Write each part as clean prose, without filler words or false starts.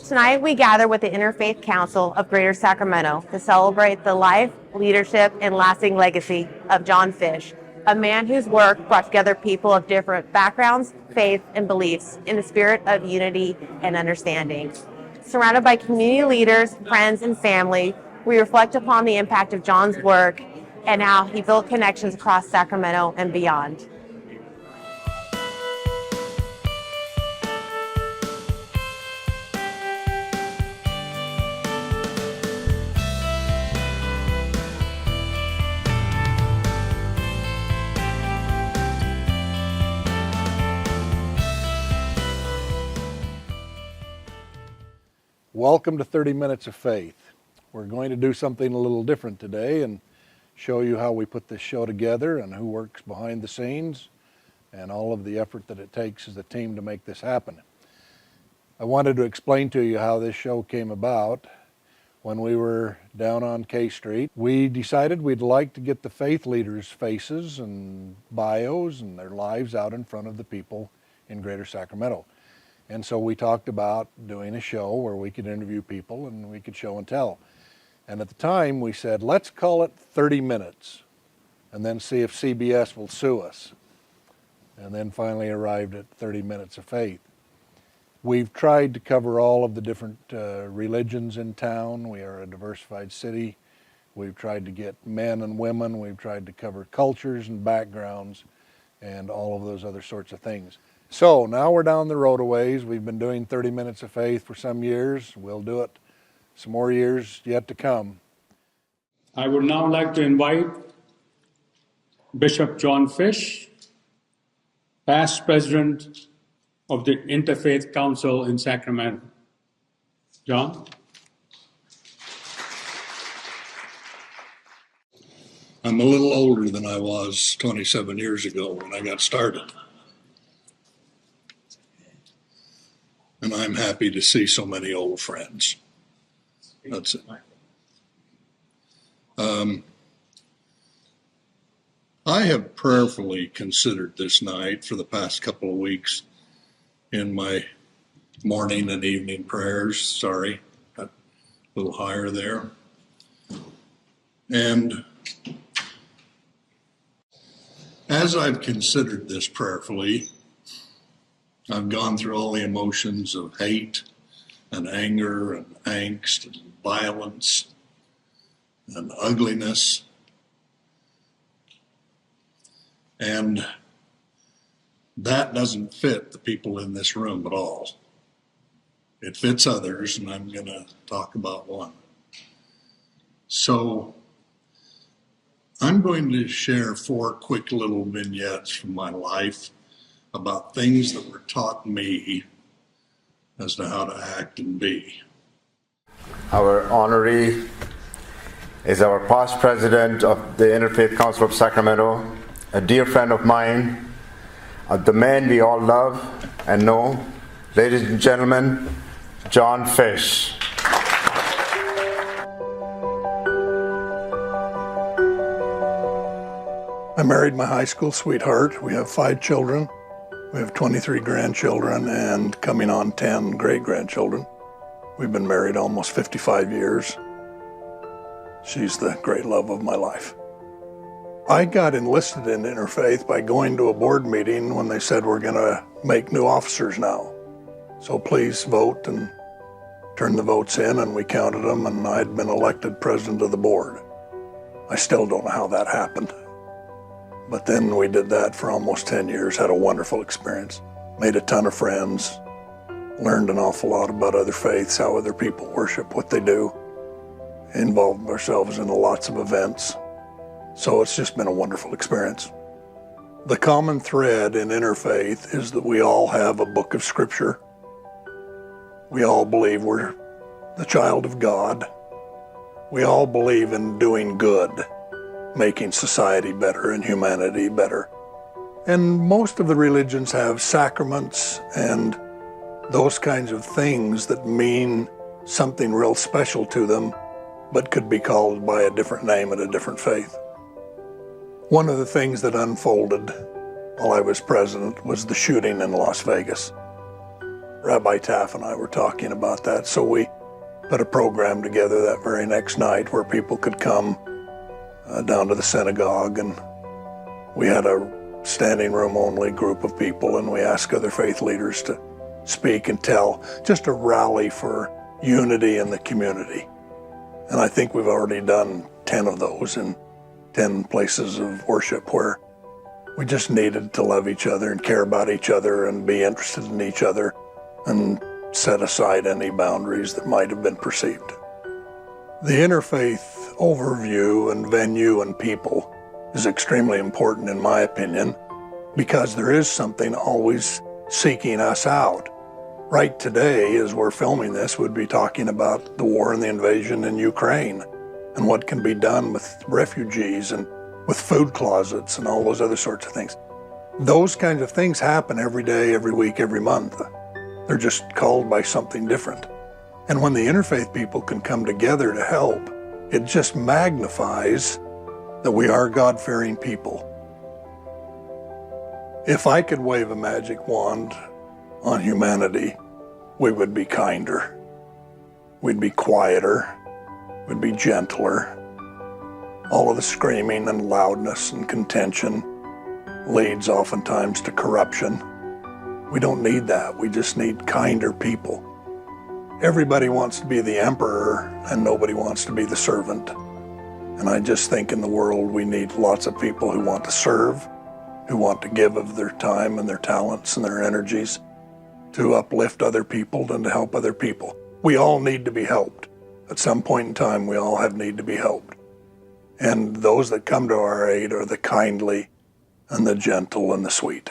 Tonight we gather with the Interfaith Council of Greater Sacramento to celebrate the life, leadership, and lasting legacy of Jon Fish, a man whose work brought together people of different backgrounds, faith, and beliefs in the spirit of unity and understanding. Surrounded by community leaders, friends, and family, we reflect upon the impact of Jon's work and how he built connections across Sacramento and beyond. Welcome to 30 Minutes of Faith. We're going to do something a little different today and show you how we put this show together and who works behind the scenes and all of the effort that it takes as a team to make this happen. I wanted to explain to you how this show came about. When we were down on K Street, we decided we'd like to get the faith leaders' faces and bios and their lives out in front of the people in Greater Sacramento. And so we talked about doing a show where we could interview people and we could show and tell. And at the time we said, let's call it 30 minutes and then see if CBS will sue us. And then finally arrived at 30 Minutes of Faith. We've tried to cover all of the different religions in town. We are a diversified city. We've tried to get men and women. We've tried to cover cultures and backgrounds and all of those other sorts of things. So now we're down the road a ways. We've been doing 30 Minutes of Faith for some years. We'll do it some more years yet to come. I would now like to invite Bishop Jon Fish, past president of the Interfaith Council in Sacramento. John? I'm a little older than I was 27 years ago when I got started. And I'm happy to see so many old friends. That's it. I have prayerfully considered this night for the past couple of weeks in my morning and evening prayers. Sorry, got a little higher there. And as I've considered this prayerfully, I've gone through all the emotions of hate and anger and angst and violence and ugliness. And that doesn't fit the people in this room at all. It fits others, and I'm going to talk about one. So I'm going to share 4 quick little vignettes from my life about things that were taught me as to how to act and be. Our honoree is our past president of the Interfaith Council of Sacramento, a dear friend of mine, the man we all love and know, ladies and gentlemen, Jon Fish. I married my high school sweetheart. We have 5 children. We have 23 grandchildren and coming on 10 great-grandchildren. We've been married almost 55 years. She's the great love of my life. I got enlisted in Interfaith by going to a board meeting when they said we're going to make new officers now. So please vote, and turn the votes in, and we counted them, and I'd been elected president of the board. I still don't know how that happened. But then we did that for almost 10 years, had a wonderful experience, made a ton of friends, learned an awful lot about other faiths, how other people worship, what they do, involved ourselves in lots of events. So it's just been a wonderful experience. The common thread in Interfaith is that we all have a book of Scripture. We all believe we're the child of God. We all believe in doing good, making society better and humanity better. And most of the religions have sacraments and those kinds of things that mean something real special to them, but could be called by a different name at a different faith. One of the things that unfolded while I was president was the shooting in Las Vegas. Rabbi Taff and I were talking about that, so we put a program together that very next night where people could come down to the synagogue, and we had a standing room only group of people, and we asked other faith leaders to speak and tell, just a rally for unity in the community. And I think we've already done 10 of those in 10 places of worship where we just needed to love each other and care about each other and be interested in each other and set aside any boundaries that might have been perceived. The interfaith overview and venue and people is extremely important in my opinion, because there is something always seeking us out. Right today, as we're filming this, we'd be talking about the war and the invasion in Ukraine and what can be done with refugees and with food closets and all those other sorts of things. Those kinds of things happen every day, every week, every month. They're just called by something different. And when the interfaith people can come together to help, it just magnifies that we are God-fearing people. If I could wave a magic wand on humanity, we would be kinder. We'd be quieter. We'd be gentler. All of the screaming and loudness and contention leads oftentimes to corruption. We don't need that. We just need kinder people. Everybody wants to be the emperor and nobody wants to be the servant. And I just think in the world we need lots of people who want to serve, who want to give of their time and their talents and their energies to uplift other people and to help other people. We all need to be helped. At some point in time, we all have need to be helped. And those that come to our aid are the kindly and the gentle and the sweet.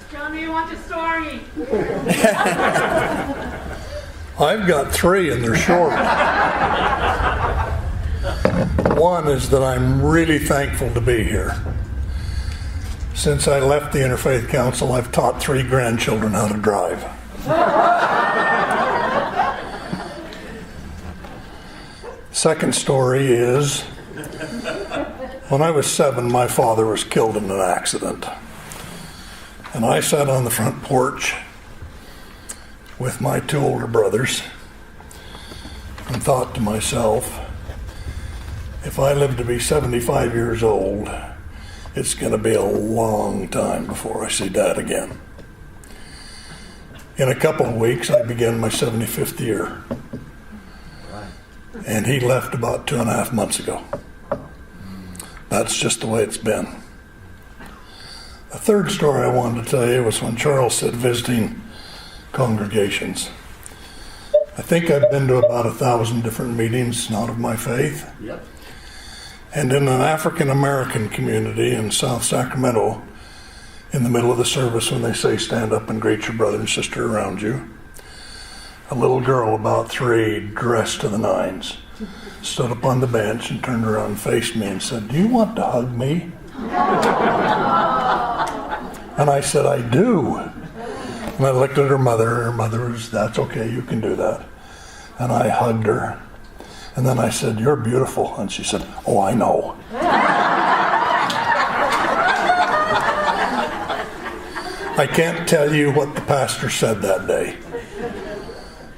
Tell me you want a story. I've got 3 and they're short. One is that I'm really thankful to be here. Since I left the Interfaith Council, I've taught 3 grandchildren how to drive. Second story is, when I was 7, my father was killed in an accident. And I sat on the front porch with my 2 older brothers and thought to myself, if I live to be 75 years old, it's going to be a long time before I see Dad again. In a couple of weeks, I began my 75th year. And he left about 2.5 months ago. That's just the way it's been. The third story I wanted to tell you was when Charles said visiting congregations. I think I've been to about 1,000 different meetings, not of my faith. Yep. And in an African American community in South Sacramento, in the middle of the service when they say stand up and greet your brother and sister around you, a little girl about 3, dressed to the nines, stood up on the bench and turned around and faced me and said, "Do you want to hug me?" And I said, "I do." And I looked at her mother. Her mother was, "That's okay, you can do that." And I hugged her. And then I said, "You're beautiful." And she said, "Oh, I know." I can't tell you what the pastor said that day,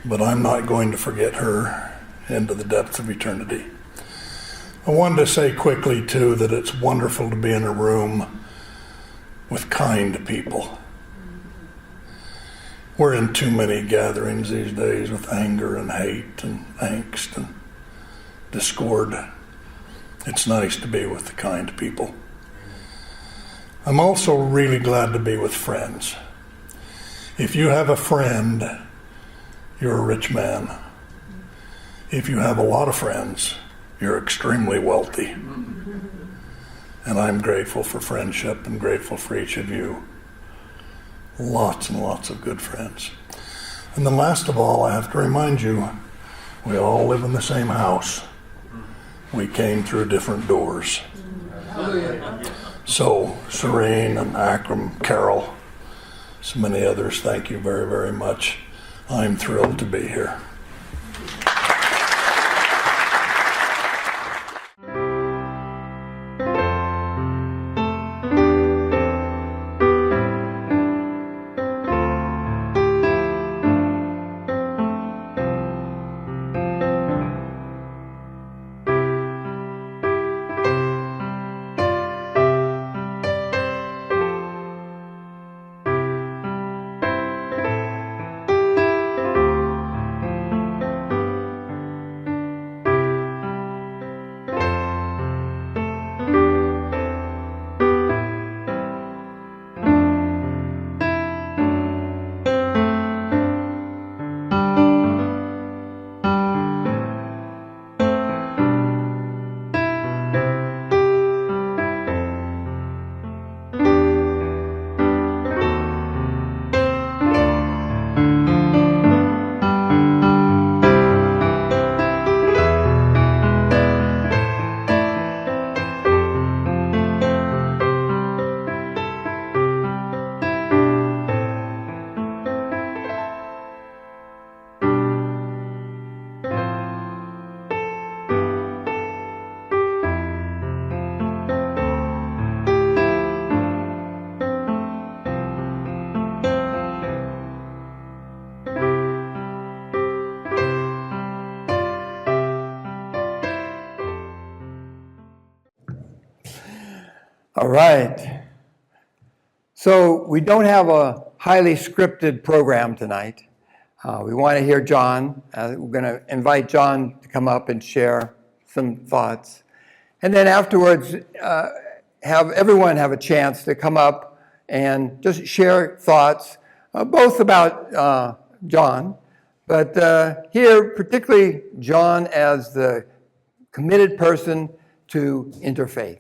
but I'm not going to forget her into the depths of eternity. I wanted to say quickly, too, that it's wonderful to be in a room with kind people. We're in too many gatherings these days with anger and hate and angst and discord. It's nice to be with the kind people. I'm also really glad to be with friends. If you have a friend, you're a rich man. If you have a lot of friends, you're extremely wealthy. And I'm grateful for friendship and grateful for each of you. Lots and lots of good friends. And then last of all, I have to remind you, we all live in the same house. We came through different doors. So, Serene and Akram, Carol, so many others, thank you very, very much. I'm thrilled to be here. All right. So we don't have a highly scripted program tonight. We want to hear Jon. We're going to invite Jon to come up and share some thoughts. And then afterwards, have everyone have a chance to come up and just share thoughts, both about Jon, but here, particularly Jon as the committed person to interfaith,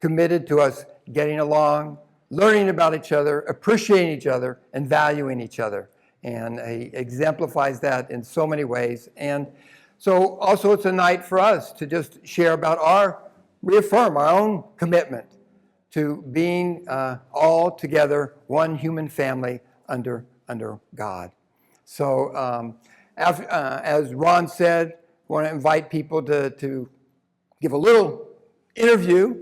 committed to us getting along, learning about each other, appreciating each other, and valuing each other. And he exemplifies that in so many ways. And so also it's a night for us to just share about reaffirm our own commitment to being all together one human family under God. So as Ron said, I want to invite people to give a little interview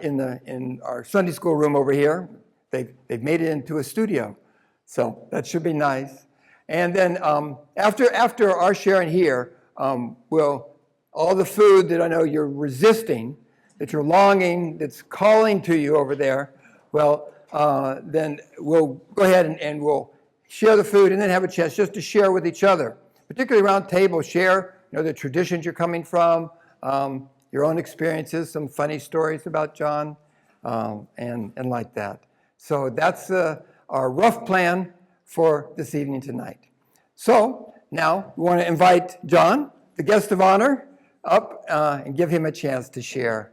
in our Sunday school room over here. They've made it into a studio, so that should be nice. And then after our sharing here, all the food that I know you're resisting, that you're longing, that's calling to you over there, then we'll go ahead and we'll share the food and then have a chance just to share with each other, particularly around table, share the traditions you're coming from, your own experiences, some funny stories about Jon, and like that. So that's our rough plan for this evening tonight. So now we want to invite Jon, the guest of honor, up and give him a chance to share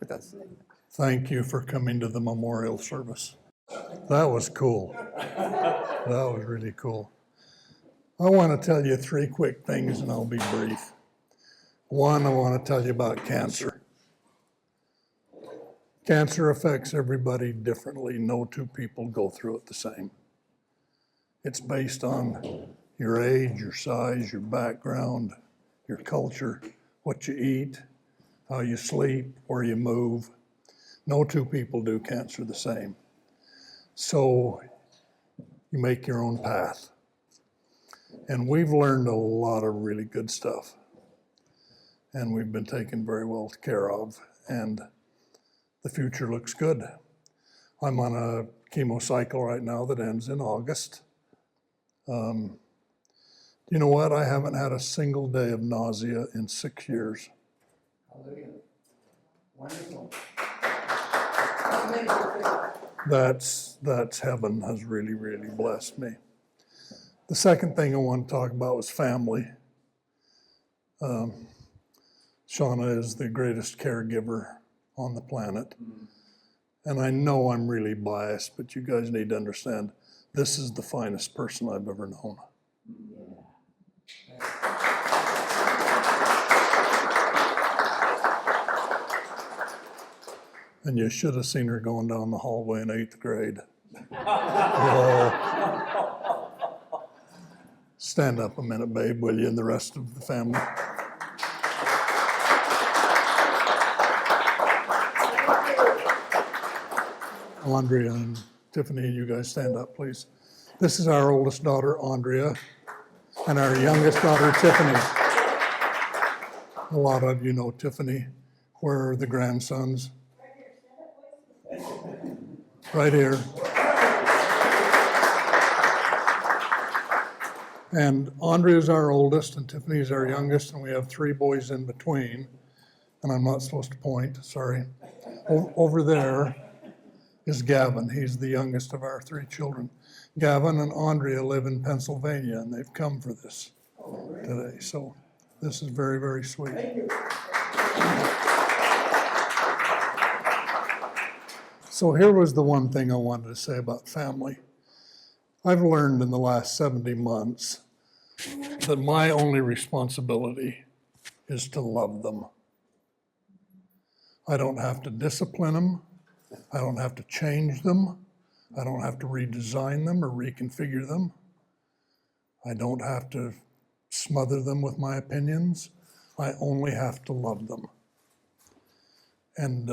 with us. Thank you for coming to the memorial service. That was cool. That was really cool. I want to tell you 3 quick things and I'll be brief. One, I want to tell you about cancer. Cancer affects everybody differently. No 2 people go through it the same. It's based on your age, your size, your background, your culture, what you eat, how you sleep, where you move. No 2 people do cancer the same. So you make your own path. And we've learned a lot of really good stuff. And we've been taken very well care of. And the future looks good. I'm on a chemo cycle right now that ends in August. You know what? I haven't had a single day of nausea in 6 years. Hallelujah. Wonderful. That's heaven has really, really blessed me. The second thing I want to talk about was family. Shauna is the greatest caregiver on the planet. And I know I'm really biased, but you guys need to understand, this is the finest person I've ever known. And you should have seen her going down the hallway in 8th grade. Whoa. Stand up a minute, babe, will you, and the rest of the family. Andrea and Tiffany, you guys stand up, please. This is our oldest daughter, Andrea, and our youngest daughter, Tiffany. A lot of you know Tiffany. Where are the grandsons? Right here. And Andrea's our oldest, and Tiffany's our youngest, and we have 3 boys in between. And I'm not supposed to point, sorry. Over there is Gavin. He's the youngest of our 3 children. Gavin and Andrea live in Pennsylvania, and they've come for this today. So this is very, very sweet. So here was the one thing I wanted to say about family. I've learned in the last 70 months that my only responsibility is to love them. I don't have to discipline them. I don't have to change them. I don't have to redesign them or reconfigure them. I don't have to smother them with my opinions. I only have to love them. And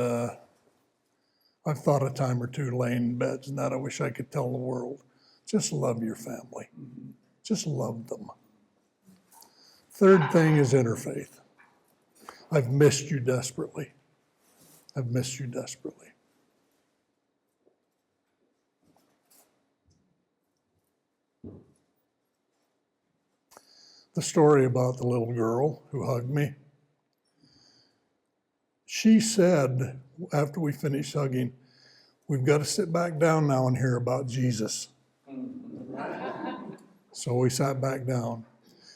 I've thought a time or 2 laying in beds and that I wish I could tell the world, just love your family. Just love them. Third thing is interfaith. I've missed you desperately. I've missed you desperately. The story about the little girl who hugged me. She said, after we finished hugging, we've got to sit back down now and hear about Jesus. So we sat back down.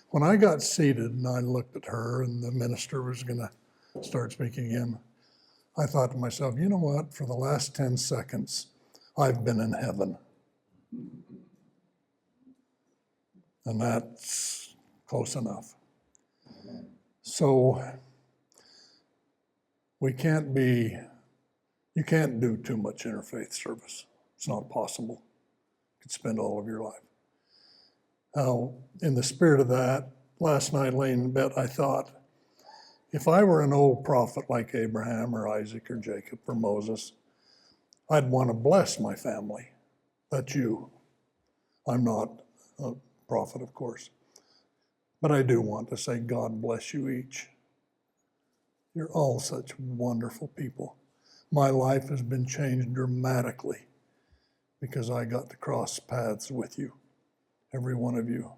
When I got seated and I looked at her and the minister was going to start speaking again, I thought to myself, you know what? For the last 10 seconds, I've been in heaven. And that's close enough. So you can't do too much interfaith service. It's not possible. You could spend all of your life. Now, in the spirit of that, last night laying in bed, I thought, if I were an old prophet like Abraham or Isaac or Jacob or Moses, I'd want to bless my family. That's you. I'm not a prophet, of course. But I do want to say, God bless you each. You're all such wonderful people. My life has been changed dramatically because I got to cross paths with you, every one of you,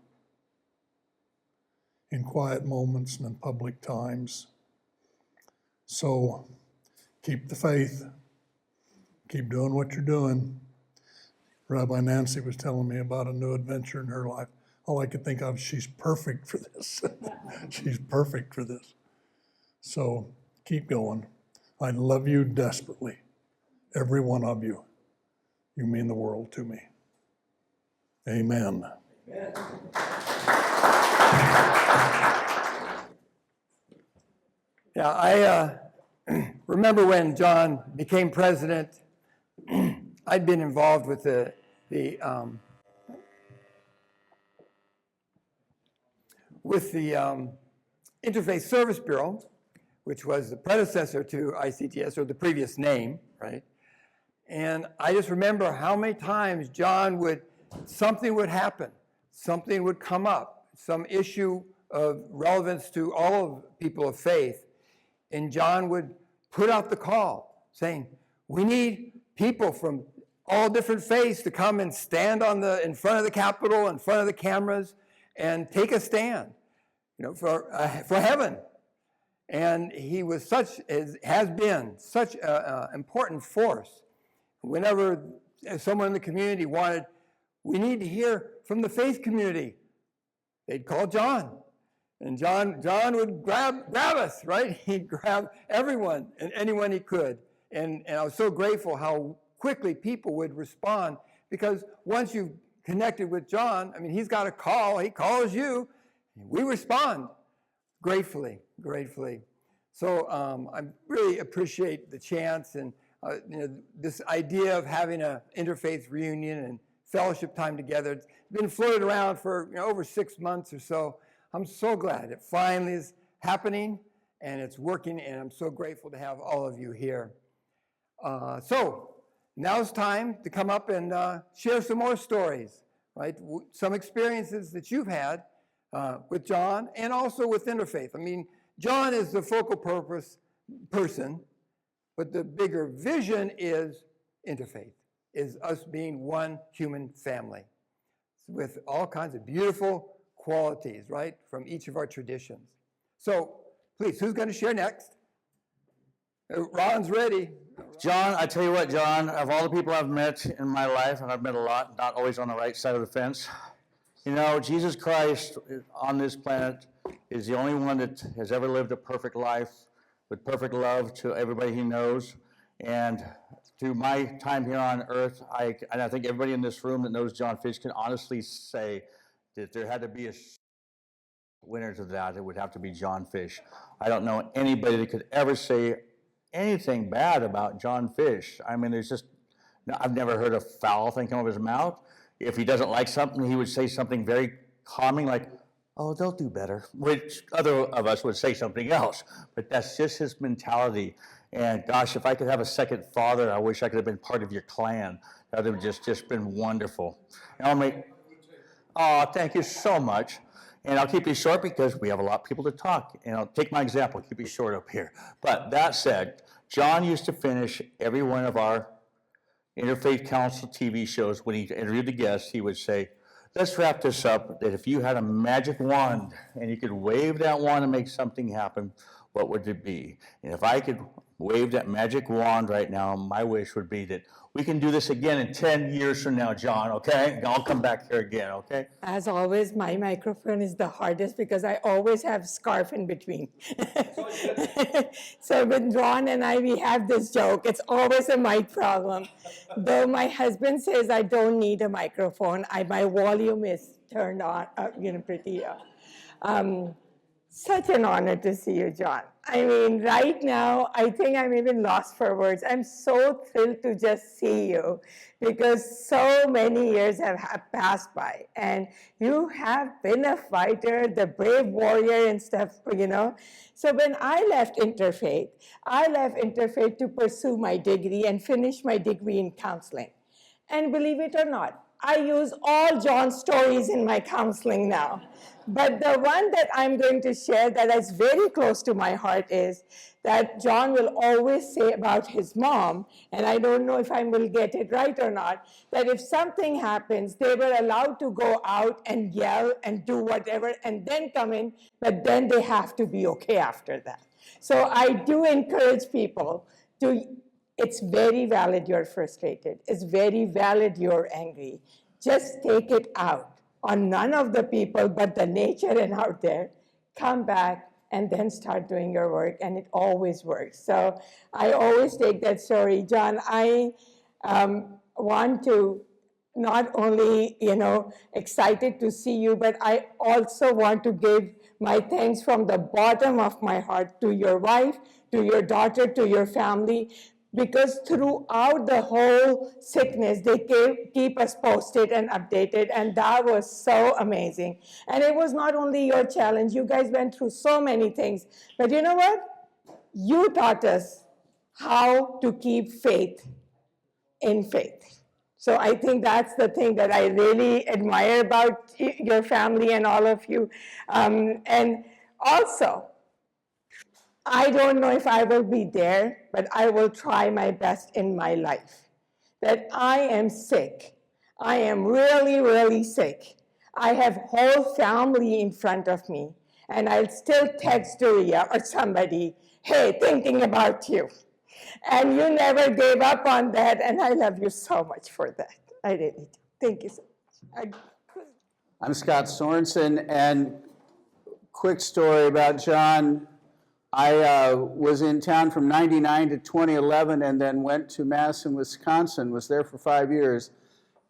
in quiet moments and in public times. So keep the faith. Keep doing what you're doing. Rabbi Nancy was telling me about a new adventure in her life. All I could think of, she's perfect for this. She's perfect for this. So keep going. I love you desperately, every one of you. You mean the world to me. Amen. Yeah, I remember when John became president, I'd been involved with the Interfaith Service Bureau, which was the predecessor to ICTS, or the previous name, right? And I just remember how many times something would happen, something would come up, some issue of relevance to all of people of faith, and John would put out the call saying, we need people from all different faiths to come and stand in front of the Capitol, in front of the cameras, and take a stand, for heaven. And he was has been such an important force. Whenever someone in the community we need to hear from the faith community, they'd call John. And John would grab us, right? He'd grab everyone and anyone he could. And I was so grateful how quickly people would respond, because once you've connected with John, he's got a call, he calls you, we respond gratefully. So I really appreciate the chance and this idea of having an interfaith reunion and fellowship time together. It's been floated around for over 6 months or so. I'm so glad it finally is happening and it's working, and I'm so grateful to have all of you here. So now it's time to come up and share some more stories, right? Some experiences that you've had with John and also with Interfaith. John is the focal person, but the bigger vision is Interfaith, is us being one human family with all kinds of beautiful qualities, right, from each of our traditions. So please, who's going to share next? Ron's ready. John, I tell you what, John, of all the people I've met in my life, and I've met a lot, not always on the right side of the fence, Jesus Christ on this planet is the only one that has ever lived a perfect life with perfect love to everybody he knows. And through my time here on earth, I think everybody in this room that knows Jon Fish can honestly say that there had to be a winner to that. It would have to be Jon Fish. I don't know anybody that could ever say anything bad about Jon Fish. I've never heard a foul thing come out of his mouth. If he doesn't like something, he would say something very calming like, oh, they'll do better, which other of us would say something else. But that's just his mentality. And gosh, if I could have a second father, I wish I could have been part of your clan. That would have just been wonderful. Thank you so much. And I'll keep it short because we have a lot of people to talk. And I'll take my example, keep it short up here. But that said, John used to finish every one of our Interfaith Council TV shows. When he interviewed the guests, he would say, let's wrap this up, that if you had a magic wand and you could wave that wand and make something happen, what would it be? And if I could wave that magic wand right now, my wish would be that we can do this again in 10 years from now, John, okay? I'll come back here again, okay? As always, my microphone is the hardest because I always have scarf in between. So with Ron and I, we have this joke. It's always a mic problem. Though my husband says I don't need a microphone, my volume is turned on, pretty. Such an honor to see you, John. I mean, right now, I think I'm even lost for words. I'm so thrilled to just see you because so many years have passed by and you have been a fighter, the brave warrior and stuff, So when I left Interfaith to pursue my degree and finish my degree in counseling. And believe it or not, I use all John's stories in my counseling now. But the one that I'm going to share that is very close to my heart is that John will always say about his mom, and I don't know if I will get it right or not, that if something happens, they were allowed to go out and yell and do whatever and then come in, but then they have to be okay after that. So I do encourage people to, it's very valid you're frustrated. It's very valid you're angry. Just take it out on none of the people but the nature and out there. Come back and then start doing your work, and it always works. So I always take that story. John, I want to not only, excited to see you, but I also want to give my thanks from the bottom of my heart to your wife, to your daughter, to your family, because throughout the whole sickness, they keep us posted and updated, and that was so amazing. And it was not only your challenge. You guys went through so many things. But you know what? You taught us how to keep faith in faith. So I think that's the thing that I really admire about your family and all of you. And also, I don't know if I will be there, but I will try my best in my life. That I am sick. I am really, really sick. I have whole family in front of me, and I'll still text Doria or somebody, hey, thinking about you. And you never gave up on that, and I love you so much for that. I really do. Thank you so much. I'm Scott Sorensen, and quick story about John. I was in town from 99 to 2011 and then went to Madison, Wisconsin, was there for 5 years.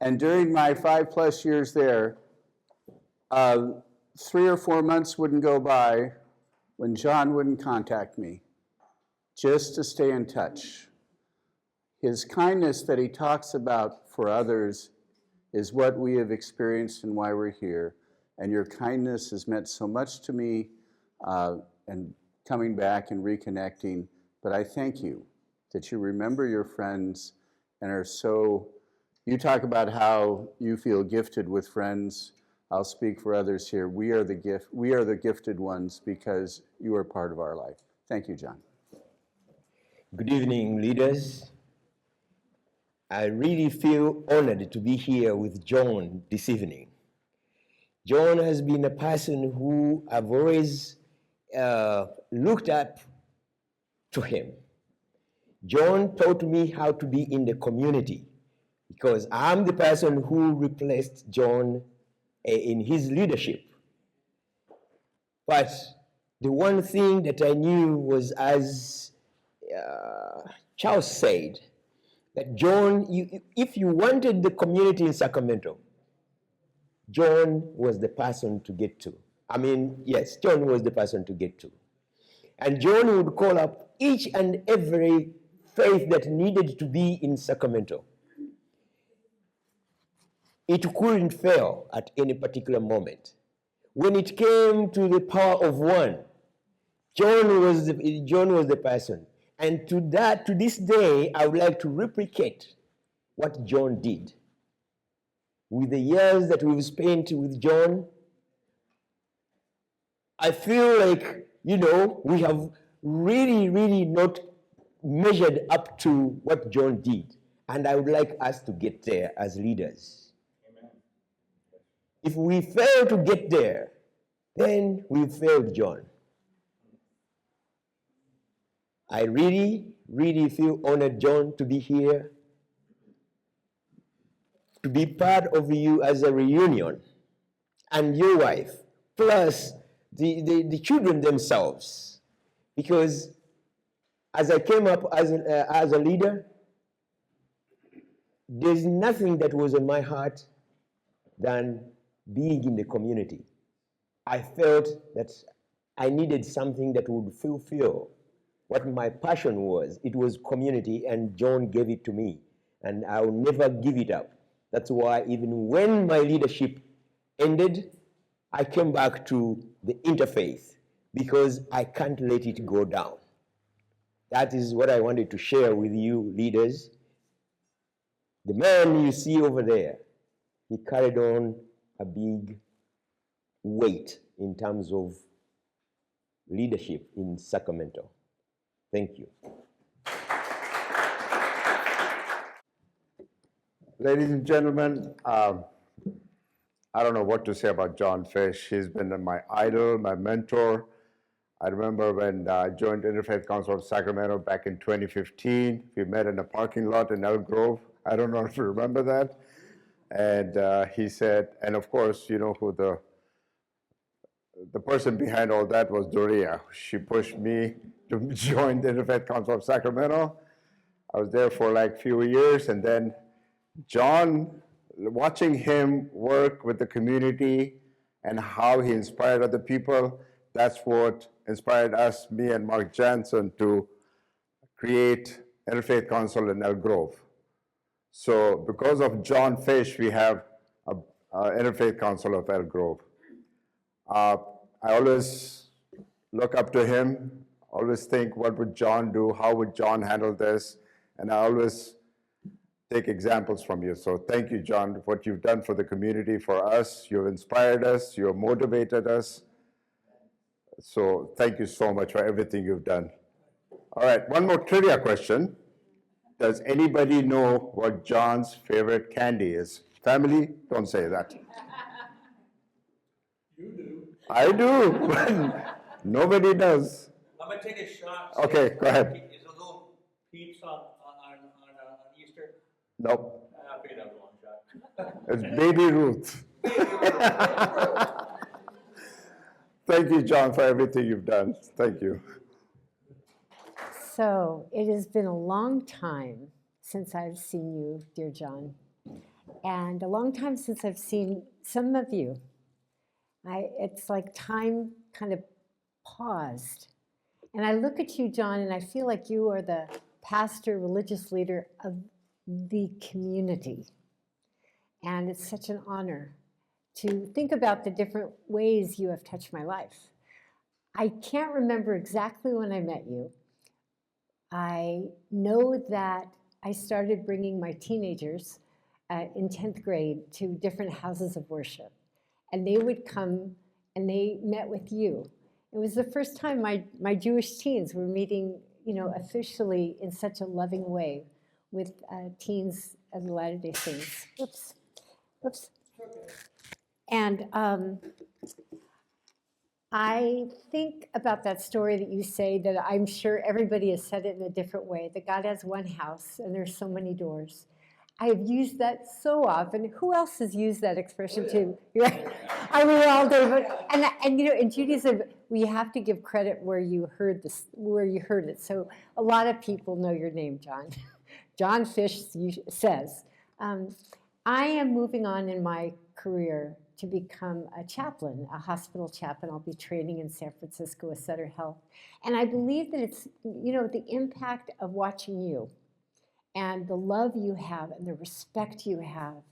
And during my 5+ years there, 3 or 4 months wouldn't go by when John wouldn't contact me, just to stay in touch. His kindness that he talks about for others is what we have experienced and why we're here. And your kindness has meant so much to me, and coming back and reconnecting, but I thank you that you remember your friends and are so, you talk about how you feel gifted with friends. I'll speak for others here. We are the gifted ones because you are part of our life. Thank you, John. Good evening, leaders. I really feel honored to be here with John this evening. John has been a person who I've always looked up to him. John taught me how to be in the community because I'm the person who replaced John in his leadership. But the one thing that I knew was, as Charles said, that John, if you wanted the community in Sacramento, John was the person to get to. I mean, yes, John was the person to get to. And John would call up each and every faith that needed to be in Sacramento. It couldn't fail at any particular moment. When it came to the power of one, John was the person. And to this day, I would like to replicate what John did. With the years that we've spent with John, I feel like, we have really, really not measured up to what John did. And I would like us to get there as leaders. Amen. If we fail to get there, then we failed John. I really, really feel honored, John, to be here, to be part of you as a reunion, and your wife, plus the children themselves. Because as I came up as a leader, there's nothing that was on my heart than being in the community. I felt that I needed something that would fulfill what my passion was. It was community, and John gave it to me, and I'll never give it up. That's why even when my leadership ended, I came back to the Interfaith, because I can't let it go down. That is what I wanted to share with you, leaders. The man you see over there, he carried on a big weight in terms of leadership in Sacramento. Thank you. Ladies and gentlemen, I don't know what to say about Jon Fish. He's been my idol, my mentor. I remember when I joined Interfaith Council of Sacramento back in 2015. We met in a parking lot in Elk Grove. I don't know if you remember that. And he said, and of course, you know who the person behind all that was Doria. She pushed me to join the Interfaith Council of Sacramento. I was there for like a few years, and then Jon, watching him work with the community and how he inspired other people, that's what inspired us, me and Mark Jansen, to create Interfaith Council in Elk Grove. So because of Jon Fish, we have an Interfaith Council of Elk Grove. I always look up to him, always think, what would Jon do? How would Jon handle this? And I always take examples from you. So thank you, Jon, what you've done for the community, for us. You've inspired us. You've motivated us. So thank you so much for everything you've done. All right, one more trivia question. Does anybody know what Jon's favorite candy is? Family, don't say that. You do. I do. Nobody does. I'm going to take a shot. Okay, go ahead. Is it a little peeps on Easter? Nope. I figured that was a long shot. It's Baby Ruth. Thank you, Jon, for everything you've done. Thank you. So it has been a long time since I've seen you, dear Jon, and a long time since I've seen some of you. It's like time kind of paused. And I look at you, Jon, and I feel like you are the pastor, religious leader of the community. And it's such an honor to think about the different ways you have touched my life. I can't remember exactly when I met you. I know that I started bringing my teenagers in 10th grade to different houses of worship. And they would come and they met with you. It was the first time my Jewish teens were meeting, officially in such a loving way with teens of the Latter-day Saints. Whoops. And I think about that story that you say, that I'm sure everybody has said it in a different way, that God has one house and there's so many doors. I have used that so often. Who else has used that expression too? I mean, all day. But, and in Judaism, we have to give credit where you heard it. So a lot of people know your name, Jon. Jon Fish says, I am moving on in my career to become a chaplain, a hospital chaplain. I'll be training in San Francisco with Sutter Health. And I believe that it's, the impact of watching you and the love you have and the respect you have.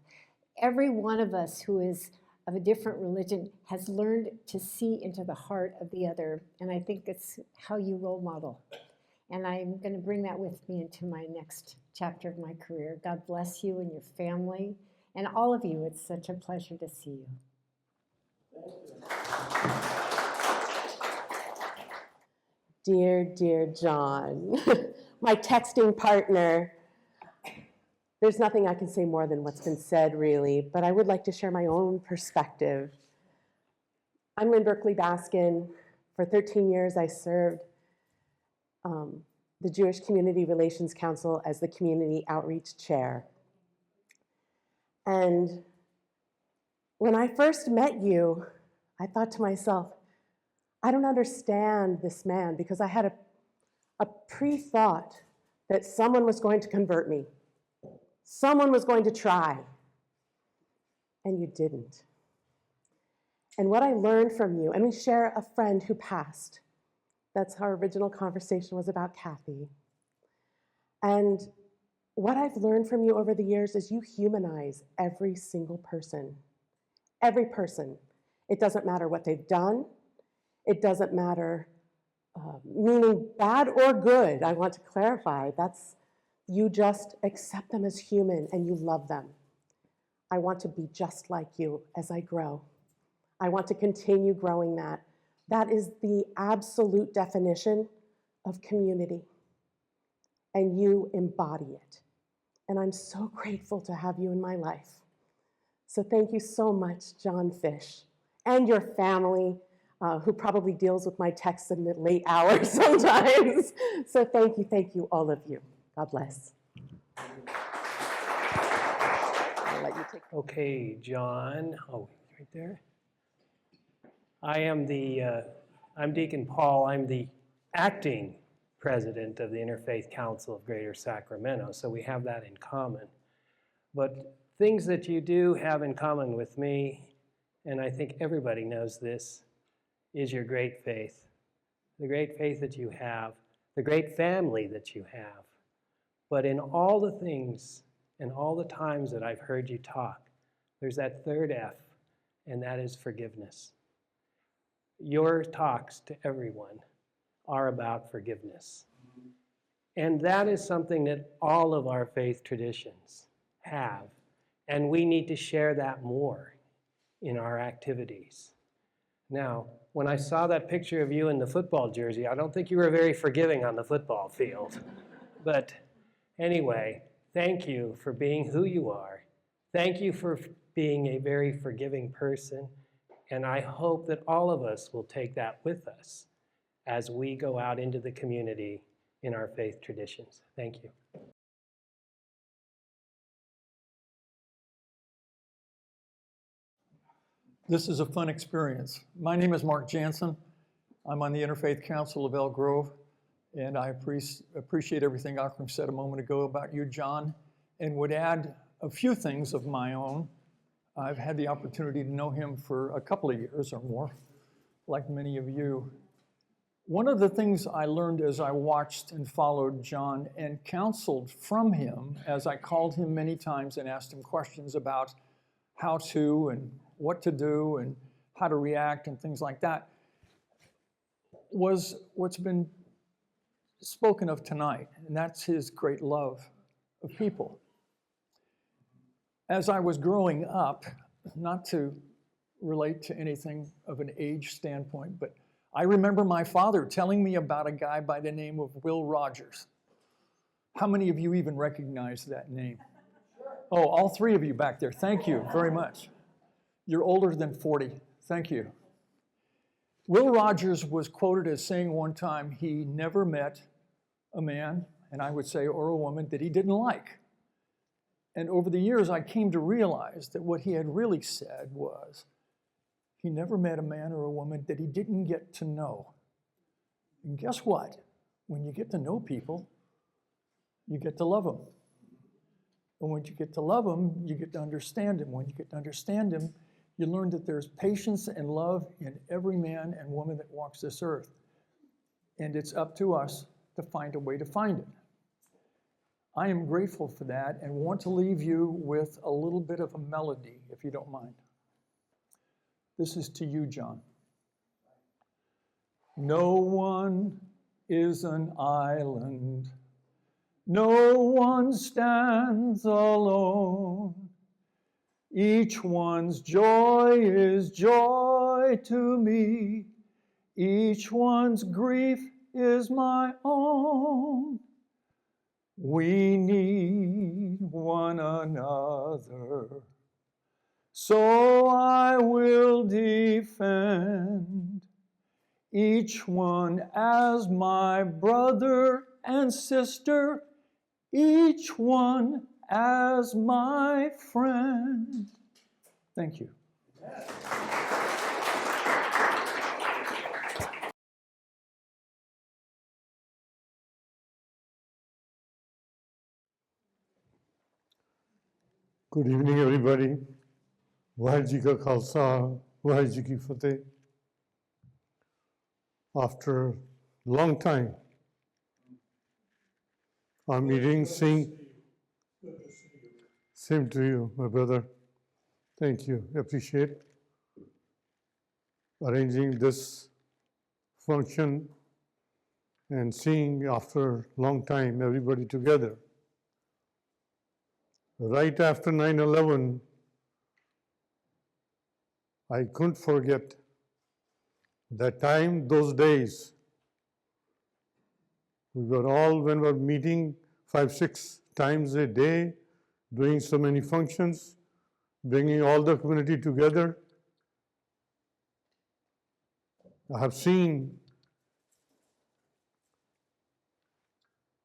Every one of us who is of a different religion has learned to see into the heart of the other. And I think it's how you role model. And I'm going to bring that with me into my next chapter of my career. God bless you and your family. And all of you, it's such a pleasure to see you. Dear Jon, my texting partner. There's nothing I can say more than what's been said, really, but I would like to share my own perspective. I'm Lynn Berkeley Baskin. For 13 years, I served the Jewish Community Relations Council as the Community Outreach Chair. And when I first met you, I thought to myself, I don't understand this man, because I had a pre-thought that someone was going to convert me. Someone was going to try. And you didn't. And what I learned from you, and we share a friend who passed. That's how our original conversation was about Kathy. And what I've learned from you over the years is you humanize every single person. Every person. It doesn't matter what they've done. It doesn't matter, meaning bad or good. I want to clarify. You just accept them as human and you love them. I want to be just like you as I grow. I want to continue growing that. That is the absolute definition of community. And you embody it. And I'm so grateful to have you in my life. So thank you so much, Jon Fish, and your family, who probably deals with my texts in the late hours sometimes. So thank you, all of you. God bless. I'll let you take. Okay, John. Oh, right there. I'm Deacon Paul. I'm the acting president of the Interfaith Council of Greater Sacramento, so we have that in common. But things that you do have in common with me, and I think everybody knows this, is your great faith. The great faith that you have, the great family that you have. But in all the things and all the times that I've heard you talk, there's that third F, and that is forgiveness. Your talks to everyone are about forgiveness. And that is something that all of our faith traditions have. And we need to share that more in our activities. Now, when I saw that picture of you in the football jersey, I don't think you were very forgiving on the football field. But anyway, thank you for being who you are. Thank you for being a very forgiving person. And I hope that all of us will take that with us as we go out into the community in our faith traditions. Thank you. This is a fun experience. My name is Mark Jansen. I'm on the Interfaith Council of Elk Grove, and I appreciate everything Akram said a moment ago about you, John, and would add a few things of my own. I've had the opportunity to know him for a couple of years or more, like many of you. One of the things I learned as I watched and followed John and counseled from him, as I called him many times and asked him questions about how to and what to do and how to react and things like that, was what's been spoken of tonight, and that's his great love of people. As I was growing up, not to relate to anything of an age standpoint, but I remember my father telling me about a guy by the name of Will Rogers. How many of you even recognize that name? Oh, all three of you back there. Thank you very much. You're older than 40. Thank you. Will Rogers was quoted as saying one time he never met a man, and I would say, or a woman, that he didn't like. And over the years, I came to realize that what he had really said was, he never met a man or a woman that he didn't get to know. And guess what? When you get to know people, you get to love them. And when you get to love them, you get to understand them. When you get to understand them, you learn that there's patience and love in every man and woman that walks this earth. And it's up to us to find a way to find it. I am grateful for that and want to leave you with a little bit of a melody, if you don't mind. This is to you, John. No one is an island. No one stands alone. Each one's joy is joy to me. Each one's grief is my own. We need one another. So I will defend each one as my brother and sister, each one as my friend. Thank you. Good evening, everybody. Waheguru Ji Ka Khalsa, Waheguru Ji Ki Fateh. After a long time, I'm meeting, seeing. Same to you, my brother. Thank you. Appreciate arranging this function and seeing after a long time everybody together. Right after 9/11, I couldn't forget that time, those days. We were all, when we were meeting 5-6 times a day, doing so many functions, bringing all the community together. I have seen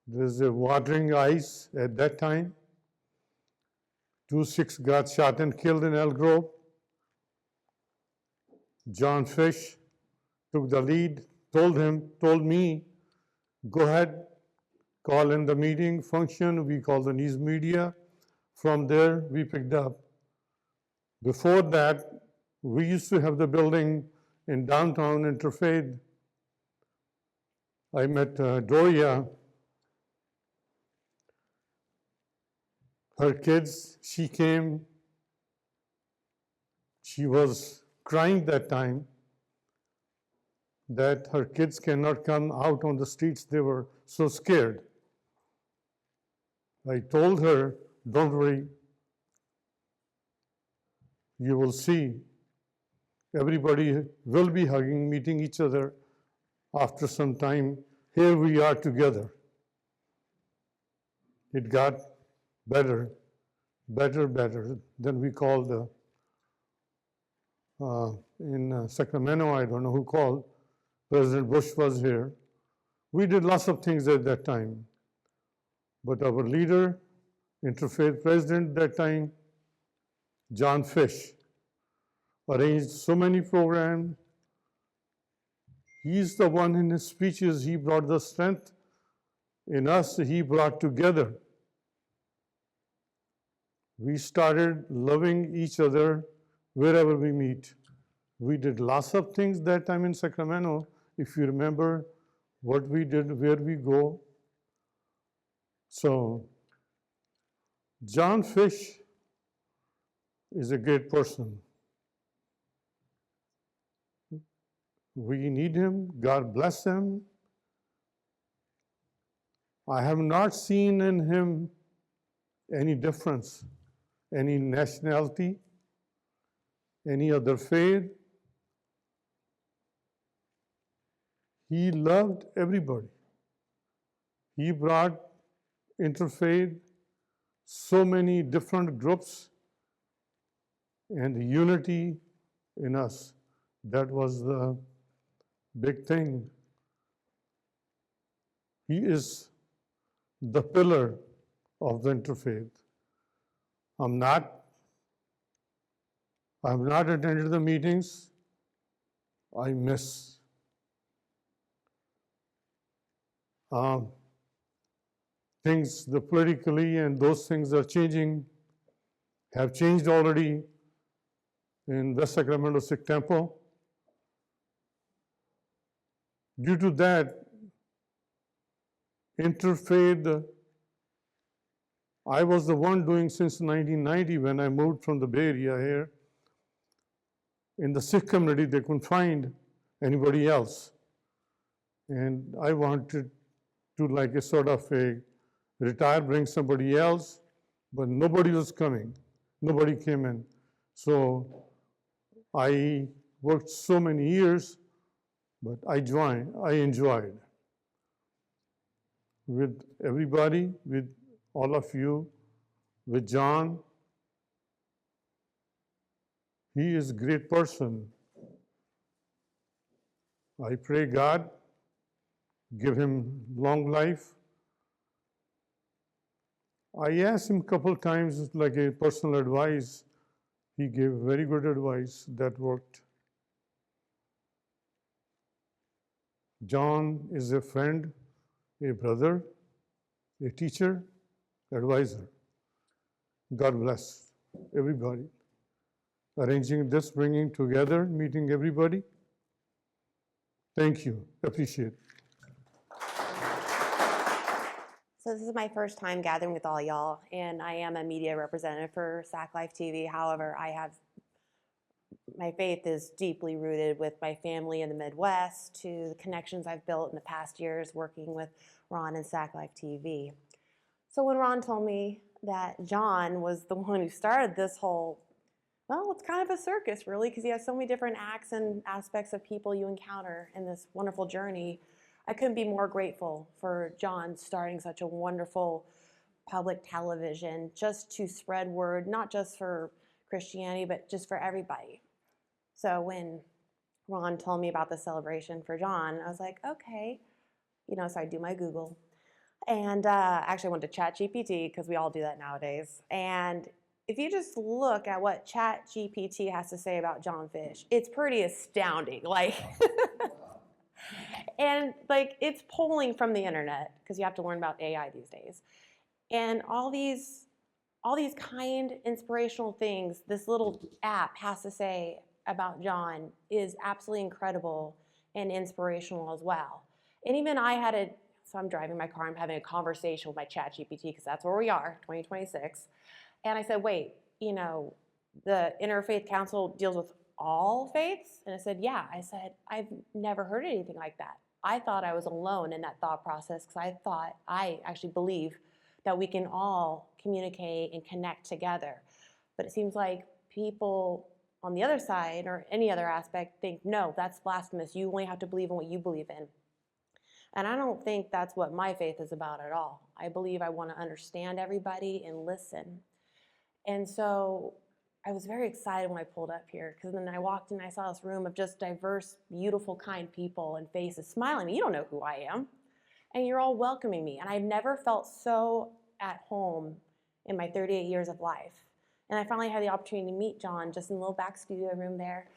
there's a watering ice at that time. 2 Sikhs got shot and killed in Elk Grove. Jon Fish took the lead, told me, go ahead, call in the meeting function. We called the news media. From there, we picked up. Before that, we used to have the building in downtown Interfaith. I met Doria. Her kids, she came. She was crying that time that her kids cannot come out on the streets. They were so scared. I told her, don't worry. You will see. Everybody will be hugging, meeting each other after some time. Here we are together. It got better. Then we called in Sacramento, I don't know who called. President Bush was here. We did lots of things at that time. But our leader, Interfaith president at that time, Jon Fish, arranged so many programs. He's the one in his speeches, he brought the strength in us, he brought together. We started loving each other wherever we meet. We did lots of things that time in Sacramento. If you remember what we did, where we go. So, Jon Fish is a great person. We need him. God bless him. I have not seen in him any difference, any nationality, any other faith. He loved everybody. He brought interfaith, so many different groups, and unity in us. That was the big thing. He is the pillar of the interfaith. I've not attended the meetings. I miss. Things, the politically and those things are changing, have changed already in West Sacramento Sikh Temple. Due to that, interfaith, I was the one doing since 1990 when I moved from the Bay Area here. In the Sikh community, they couldn't find anybody else. And I wanted to like a sort of a retire, bring somebody else, but nobody was coming. Nobody came in. So I worked so many years, but I enjoyed. with everybody, with all of you, with John. He is a great person. I pray God give him long life. I asked him a couple times, like a personal advice. He gave very good advice that worked. John is a friend, a brother, a teacher, advisor. God bless everybody. Arranging this, bringing together, meeting everybody. Thank you. Appreciate it. So this is my first time gathering with all y'all, and I am a media representative for Sac Life TV. However, my faith is deeply rooted with my family in the Midwest to the connections I've built in the past years working with Ron and Sac Life TV. So when Ron told me that John was the one who started this whole, well, it's kind of a circus really, because he has so many different acts and aspects of people you encounter in this wonderful journey, I couldn't be more grateful for John starting such a wonderful public television just to spread word, not just for Christianity, but just for everybody. So when Ron told me about the celebration for John, I was like, okay. So I do my Google. And actually I went to ChatGPT because we all do that nowadays. And if you just look at what ChatGPT has to say about Jon Fish, it's pretty astounding. And it's pulling from the internet because you have to learn about AI these days. And all these kind, inspirational things this little app has to say about John is absolutely incredible and inspirational as well. And even so I'm driving my car, I'm having a conversation with my ChatGPT because that's where we are, 2026. And I said, wait, the Interfaith Council deals with all faiths? And it said, yeah. I said, I've never heard anything like that. I thought I was alone in that thought process because I actually believe that we can all communicate and connect together. But it seems like people on the other side or any other aspect think, no, that's blasphemous. You only have to believe in what you believe in. And I don't think that's what my faith is about at all. I believe I want to understand everybody and listen. And so I was very excited when I pulled up here because then I walked in and I saw this room of just diverse, beautiful, kind people and faces smiling at me. You don't know who I am. And you're all welcoming me. And I've never felt so at home in my 38 years of life. And I finally had the opportunity to meet John just in the little back studio room there.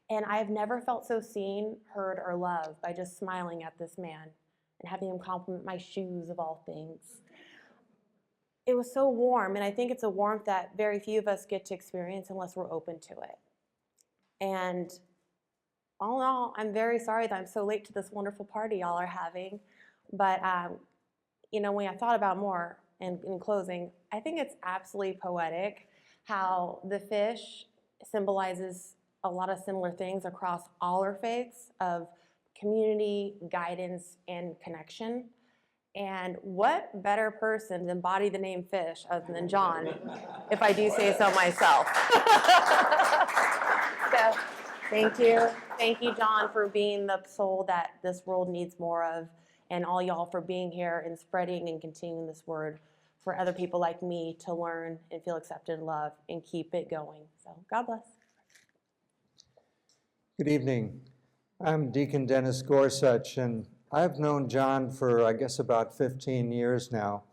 And I've never felt so seen, heard, or loved by just smiling at this man and having him compliment my shoes of all things. It was so warm, and I think it's a warmth that very few of us get to experience unless we're open to it. And all in all, I'm very sorry that I'm so late to this wonderful party y'all are having. But, when I thought about more, and in closing, I think it's absolutely poetic how the fish symbolizes a lot of similar things across all our faiths of community, guidance, and connection. And what better person to embody the name Fish other than John, if I do say so myself. So, thank you. Thank you, John, for being the soul that this world needs more of, and all y'all for being here and spreading and continuing this word for other people like me to learn and feel accepted and loved and keep it going. So, God bless. Good evening. I'm Deacon Dennis Gorsuch, and I've known John for, I guess, about 15 years now.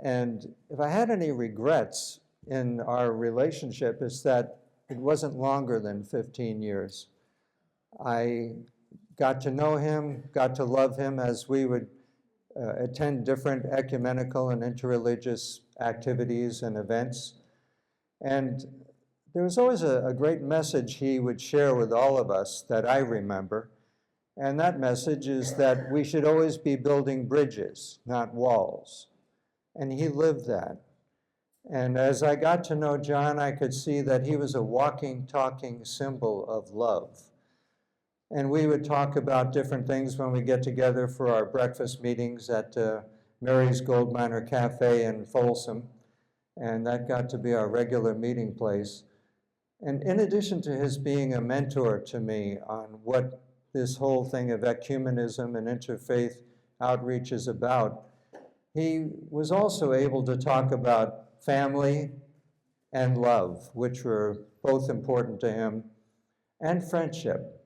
And if I had any regrets in our relationship, it's that it wasn't longer than 15 years. I got to know him, got to love him as we would attend different ecumenical and interreligious activities and events. And there was always a great message he would share with all of us that I remember. And that message is that we should always be building bridges, not walls. And he lived that. And as I got to know John, I could see that he was a walking, talking symbol of love. And we would talk about different things when we get together for our breakfast meetings at Mary's Gold Miner Cafe in Folsom. And that got to be our regular meeting place. And in addition to his being a mentor to me on what this whole thing of ecumenism and interfaith outreach is about, he was also able to talk about family and love, which were both important to him, and friendship.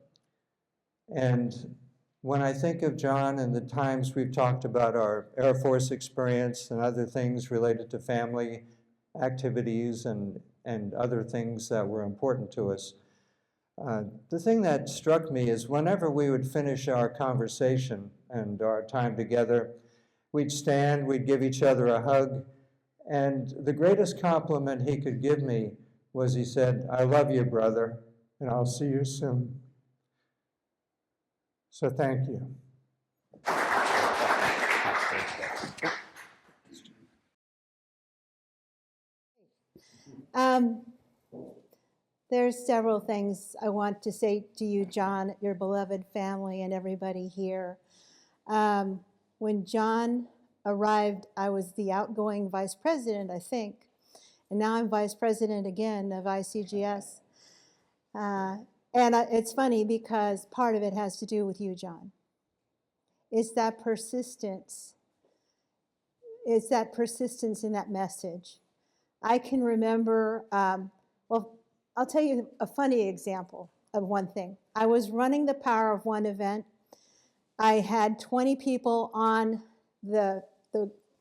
And when I think of Jon and the times we've talked about our Air Force experience and other things related to family activities and other things that were important to us, the thing that struck me is whenever we would finish our conversation and our time together, we'd stand, we'd give each other a hug, and the greatest compliment he could give me was he said, "I love you, brother, and I'll see you soon." So thank you. There's several things I want to say to you, Jon, your beloved family, and everybody here. When Jon arrived, I was the outgoing vice president, I think, and now I'm vice president again of ICGS. It's funny because part of it has to do with you, Jon. It's that persistence. It's that persistence in that message. I can remember, well, I'll tell you a funny example of one thing. I was running the Power of One event. I had 20 people on the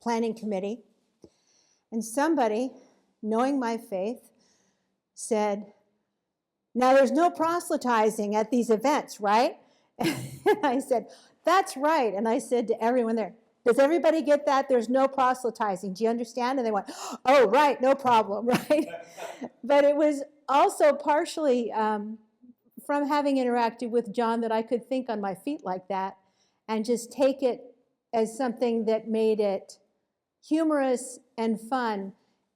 planning committee, and somebody, knowing my faith, said, "Now there's no proselytizing at these events, right?" And I said, "That's right." And I said to everyone there, "Does everybody get that? There's no proselytizing. Do you understand?" And they went, "Oh, right, no problem," right? But it was also partially from having interacted with Jon that I could think on my feet like that and just take it as something that made it humorous and fun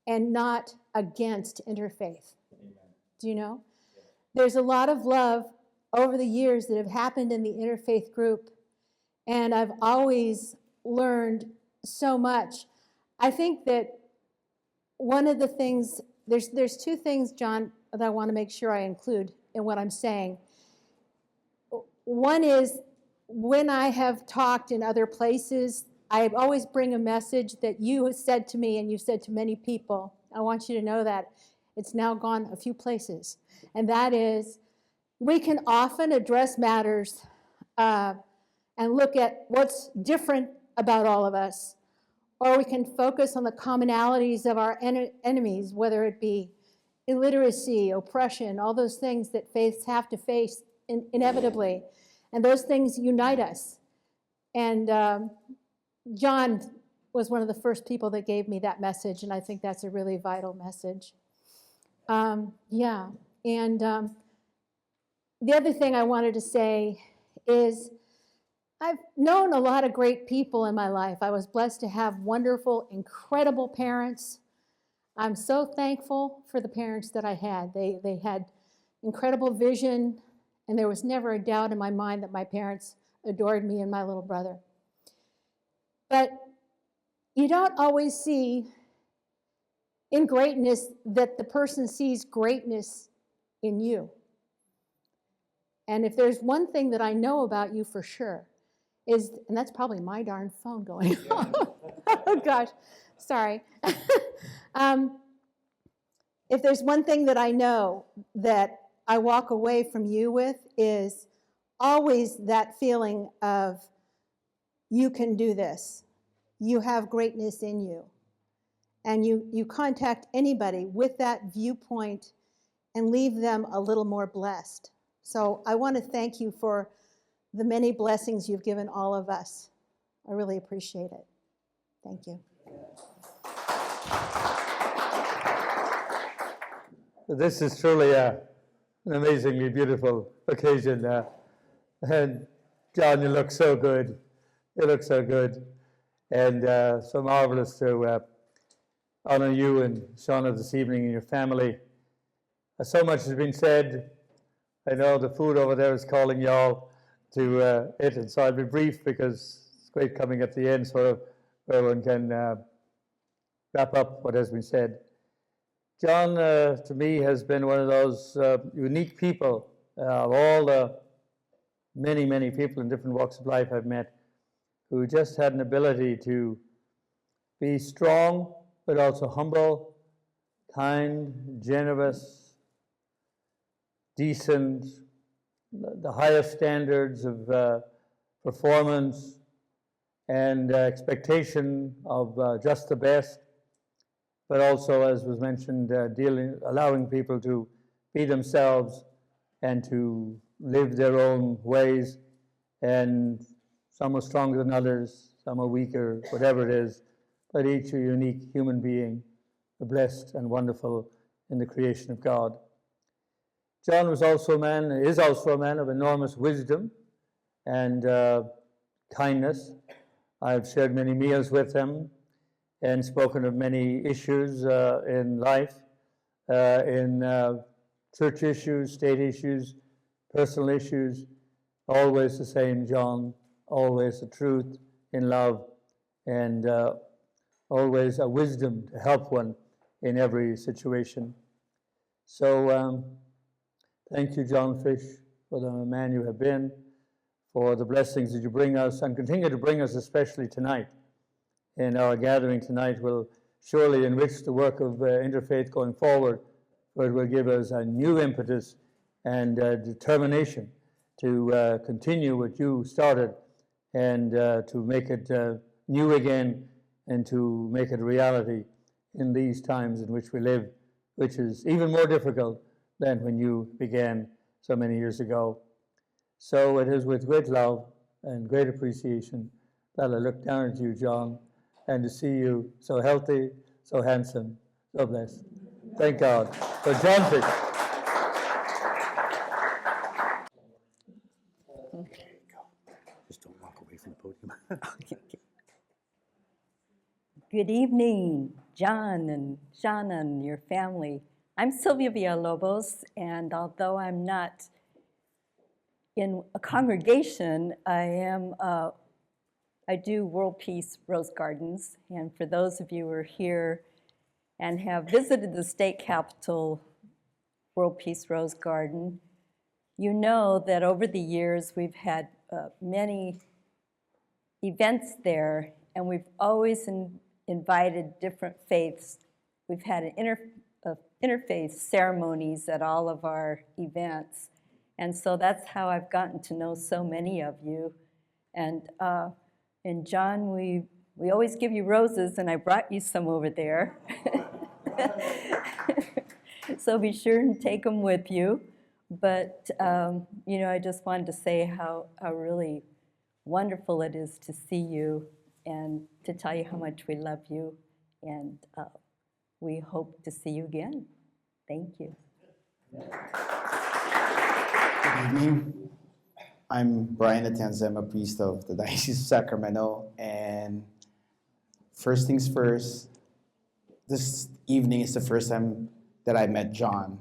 and not against interfaith. Amen. Do you know? Yeah. There's a lot of love over the years that have happened in the interfaith group, and I've always learned so much. I think that one of the things, there's two things, Jon, that I want to make sure I include in what I'm saying. One is when I have talked in other places, I always bring a message that you have said to me and you've said to many people. I want you to know that it's now gone a few places. And that is, we can often address matters and look at what's different about all of us, or we can focus on the commonalities of our enemies, whether it be illiteracy, oppression, all those things that faiths have to face inevitably. And those things unite us. And Jon was one of the first people that gave me that message, and I think that's a really vital message. Yeah, and the other thing I wanted to say is I've known a lot of great people in my life. I was blessed to have wonderful, incredible parents. I'm so thankful for the parents that I had. They had incredible vision, and there was never a doubt in my mind that my parents adored me and my little brother. But you don't always see in greatness that the person sees greatness in you. And if there's one thing that I know about you for sure is, and that's probably my darn phone going off. Oh gosh, sorry. If there's one thing that I know that I walk away from you with is always that feeling of you can do this. You have greatness in you. And you contact anybody with that viewpoint and leave them a little more blessed. So I want to thank you for the many blessings you've given all of us. I really appreciate it. Thank you. This is truly an amazingly beautiful occasion. And Jon, you look so good. You look so good. And so marvelous to honor you and Shauna this evening and your family. So much has been said. I know the food over there is calling y'all to it, and so I'll be brief because it's great coming at the end so everyone can wrap up what has been said. Jon, to me, has been one of those unique people of all the many, many people in different walks of life I've met who just had an ability to Be strong, but also humble, kind, generous, decent, the highest standards of performance and expectation of just the best, but also, as was mentioned, allowing people to be themselves and to live their own ways. And some are stronger than others, some are weaker, whatever it is, but each a unique human being, blessed and wonderful in the creation of God. John was also is also a man of enormous wisdom and kindness. I've shared many meals with him and spoken of many issues in life, in church issues, state issues, personal issues. Always the same John, always the truth in love, and always a wisdom to help one in every situation. So thank you, Jon Fish, for the man you have been, for the blessings that you bring us and continue to bring us, especially tonight. And our gathering tonight will surely enrich the work of Interfaith going forward, for it will give us a new impetus and determination to continue what you started and to make it new again and to make it a reality in these times in which we live, which is even more difficult than when you began so many years ago. So it is with great love and great appreciation that I look down at you, John, and to see you so healthy, so handsome, so blessed. Thank God for Jon Fish. Just don't walk away from the podium. Good evening, John and Shauna and your family. I'm Sylvia Villalobos, and although I'm not in a congregation, I do World Peace Rose Gardens. And for those of you who are here and have visited the state capitol World Peace Rose Garden, you know that over the years we've had many events there, and we've always invited different faiths. We've had interfaith ceremonies at all of our events. And so that's how I've gotten to know so many of you. And John, we always give you roses, and I brought you some over there. So be sure and take them with you. But, you know, I just wanted to say how really wonderful it is to see you and to tell you how much we love you. And we hope to see you again. Thank you. Good evening. I'm Brian Atenza. I'm a priest of the Diocese of Sacramento. And first things first, this evening is the first time that I met John.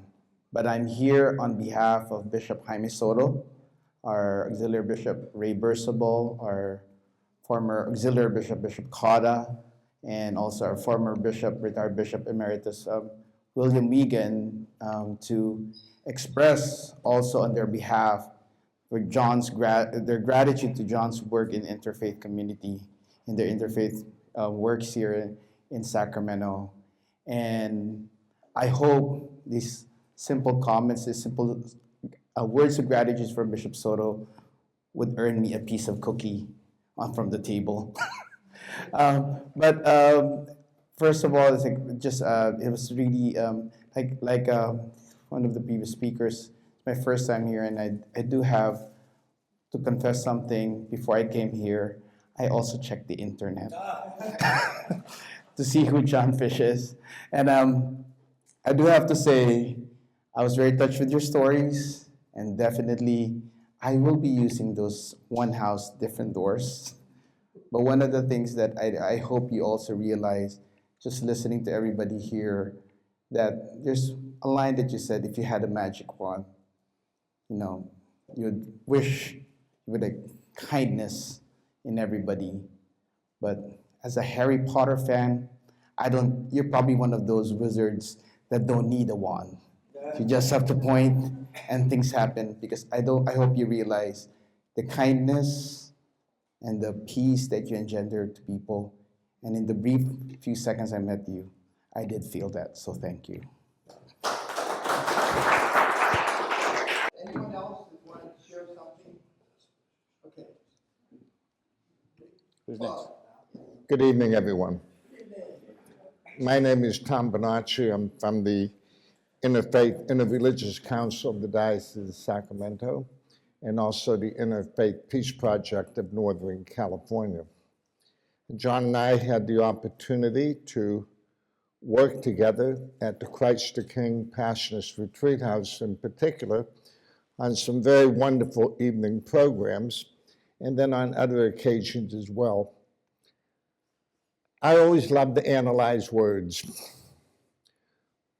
But I'm here on behalf of Bishop Jaime Soto, our Auxiliary Bishop Ray Bursabal, our former Auxiliary Bishop, Bishop Cotta, and also our former Bishop, retired Bishop Emeritus William Wiegand, to express also on their behalf for their gratitude to John's work in interfaith community, in their interfaith works here in Sacramento. And I hope these simple comments, these simple words of gratitude from Bishop Soto would earn me a piece of cookie from the table. But first of all, I think just it was really like one of the previous speakers. It's my first time here, and I do have to confess something. Before I came here, I also checked the internet to see who Jon Fish is, and I do have to say I was very touched with your stories, and definitely I will be using those one house, different doors. But one of the things that I hope you also realize, just listening to everybody here, that there's a line that you said, if you had a magic wand, you know, you'd wish with a kindness in everybody. But as a Harry Potter fan, you're probably one of those wizards that don't need a wand. You just have to point and things happen, because I hope you realize the kindness and the peace that you engender to people And in the brief few seconds I met you, I did feel that, so thank you. Anyone else that wanted to share something? Okay. Who's next? Good evening, everyone. My name is Tom Bonacci. I'm from the Interfaith, Interreligious Council of the Diocese of Sacramento, and also the Interfaith Peace Project of Northern California. John and I had the opportunity to work together at the Christ the King Passionist Retreat House in particular on some very wonderful evening programs, and then on other occasions as well. I always love to analyze words.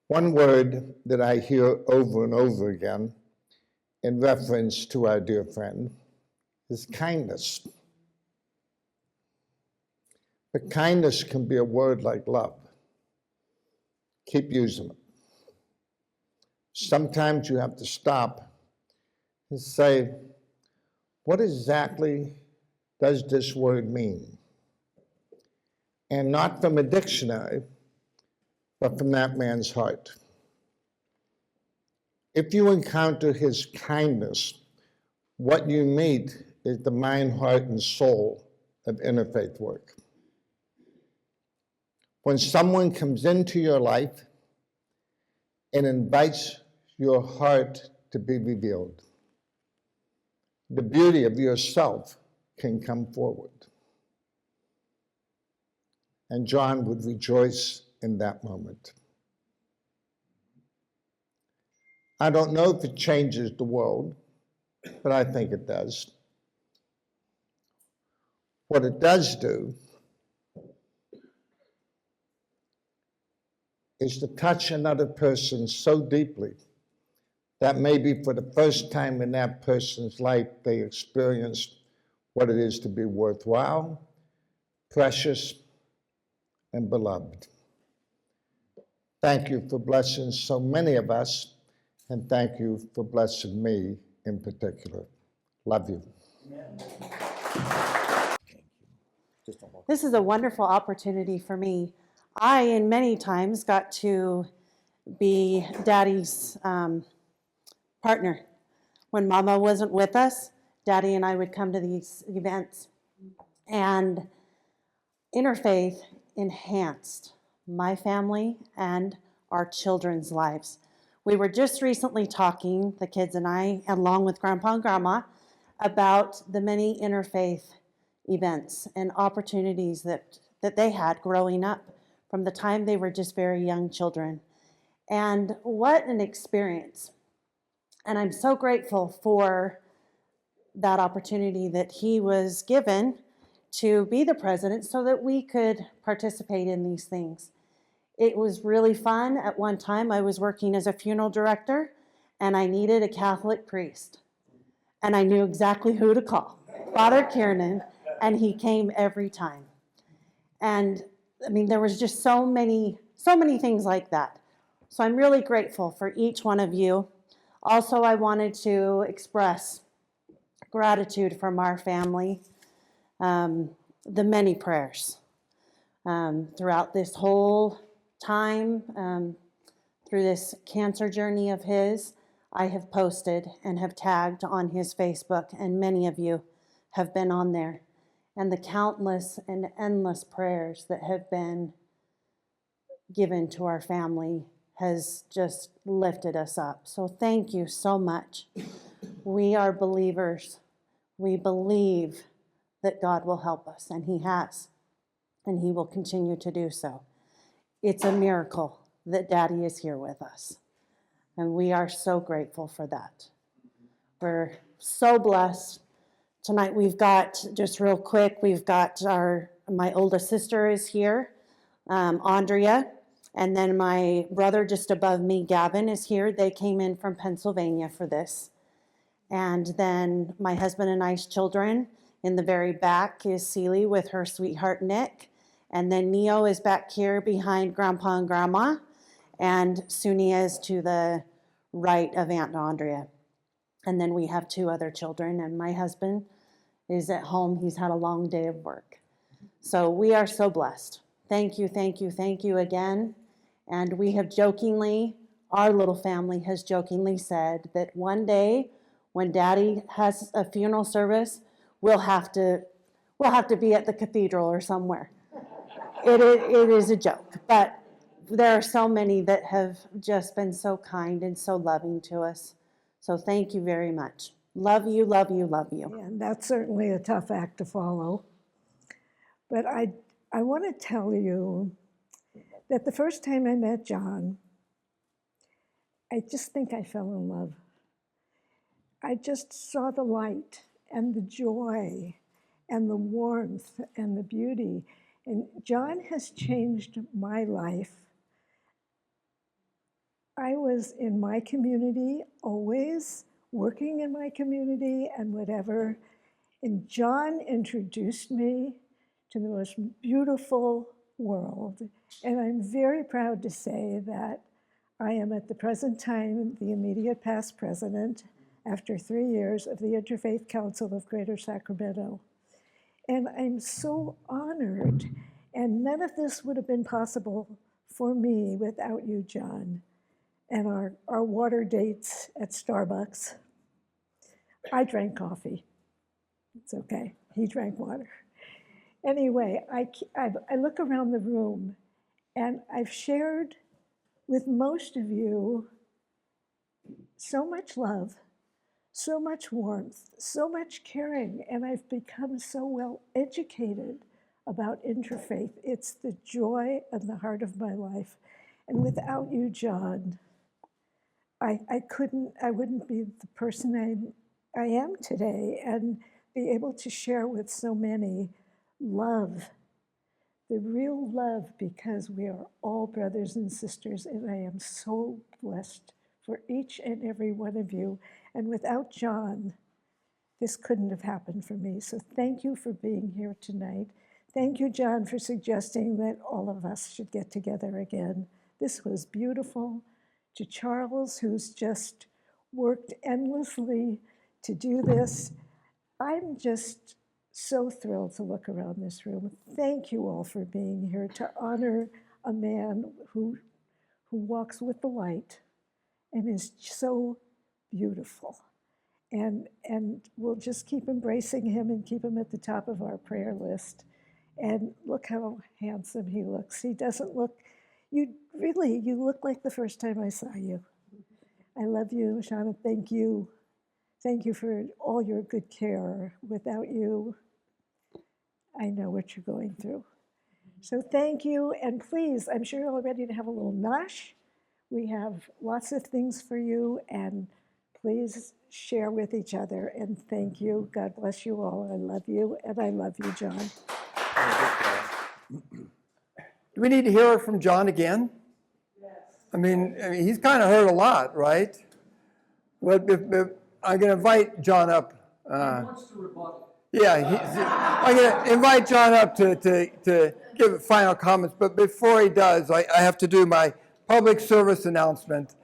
One word that I hear over and over again in reference to our dear friend is kindness. But kindness can be a word like love. Keep using it. Sometimes you have to stop and say, what exactly does this word mean? And not from a dictionary, but from that man's heart. If you encounter his kindness, what you meet is the mind, heart, and soul of interfaith work. When someone comes into your life and invites your heart to be revealed, the beauty of yourself can come forward. And John would rejoice in that moment. I don't know if it changes the world, but I think it does. What it does do is to touch another person so deeply that maybe for the first time in that person's life, they experienced what it is to be worthwhile, precious, and beloved. Thank you for blessing so many of us, and thank you for blessing me in particular. Love you. This is a wonderful opportunity for me. I, in many times, got to be Daddy's partner. When Mama wasn't with us, Daddy and I would come to these events. And Interfaith enhanced my family and our children's lives. We were just recently talking, the kids and I, along with Grandpa and Grandma, about the many interfaith events and opportunities that they had growing up from the time they were just very young children. And what an experience. And I'm so grateful for that opportunity that he was given to be the president so that we could participate in these things. It was really fun. At one time, I was working as a funeral director, and I needed a Catholic priest. And I knew exactly who to call, Father Kiernan, and he came every time. And I mean, there was just so many things like that. So I'm really grateful for each one of you. Also, I wanted to express gratitude from our family, the many prayers throughout this whole time, through this cancer journey of his. I have posted and have tagged on his Facebook, and many of you have been on there. And the countless and endless prayers that have been given to our family has just lifted us up. So thank you so much. We are believers. We believe that God will help us, and He has, and He will continue to do so. It's a miracle that Daddy is here with us, and we are so grateful for that. We're so blessed. Tonight we've got, just real quick, we've got my oldest sister is here, Andrea, and then my brother just above me, Gavin, is here. They came in from Pennsylvania for this. And then my husband and I's children. In the very back is Celie with her sweetheart, Nick. And then Neo is back here behind Grandpa and Grandma. And Sunia is to the right of Aunt Andrea. And then we have two other children, and my husband is at home. He's had a long day of work. So we are so blessed. Thank you, thank you, thank you again. And we have jokingly, our little family has jokingly said that one day when Daddy has a funeral service, we'll have to be at the cathedral or somewhere. It is a joke, but there are so many that have just been so kind and so loving to us. So thank you very much. Love you, love you, love you. Yeah, and that's certainly a tough act to follow. But I want to tell you that the first time I met Jon, I just think I fell in love. I just saw the light and the joy and the warmth and the beauty. And Jon has changed my life. I was in my community, always working in my community and whatever. And Jon introduced me to the most beautiful world. And I'm very proud to say that I am at the present time the immediate past president after 3 years of the Interfaith Council of Greater Sacramento. And I'm so honored. And none of this would have been possible for me without you, Jon, and our water dates at Starbucks. I drank coffee. It's okay. He drank water. Anyway, I look around the room, and I've shared with most of you so much love, so much warmth, so much caring, and I've become so well educated about interfaith. It's the joy and the heart of my life. And without you, Jon, I wouldn't be the person I am today and be able to share with so many love, the real love, because we are all brothers and sisters, and I am so blessed for each and every one of you. And without Jon, this couldn't have happened for me. So thank you for being here tonight. Thank you, Jon, for suggesting that all of us should get together again. This was beautiful. To Charles, who's just worked endlessly to do this, I'm just so thrilled to look around this room. Thank you all for being here to honor a man who walks with the light and is so beautiful. And we'll just keep embracing him and keep him at the top of our prayer list. And look how handsome he looks. He doesn't look, you look like the first time I saw you. I love you, Shauna. Thank you. Thank you for all your good care. Without you, I know what you're going through. So thank you, and please, I'm sure you're all ready to have a little nosh. We have lots of things for you, and please share with each other, and thank you. God bless you all. I love you, and I love you, Jon. Do we need to hear from Jon again? Yes. I mean he's kind of heard a lot, right? Well, if I'm going to invite Jon up. He wants to rebuttal. Yeah, I'm going to invite Jon up to give final comments. But before he does, I have to do my public service announcement.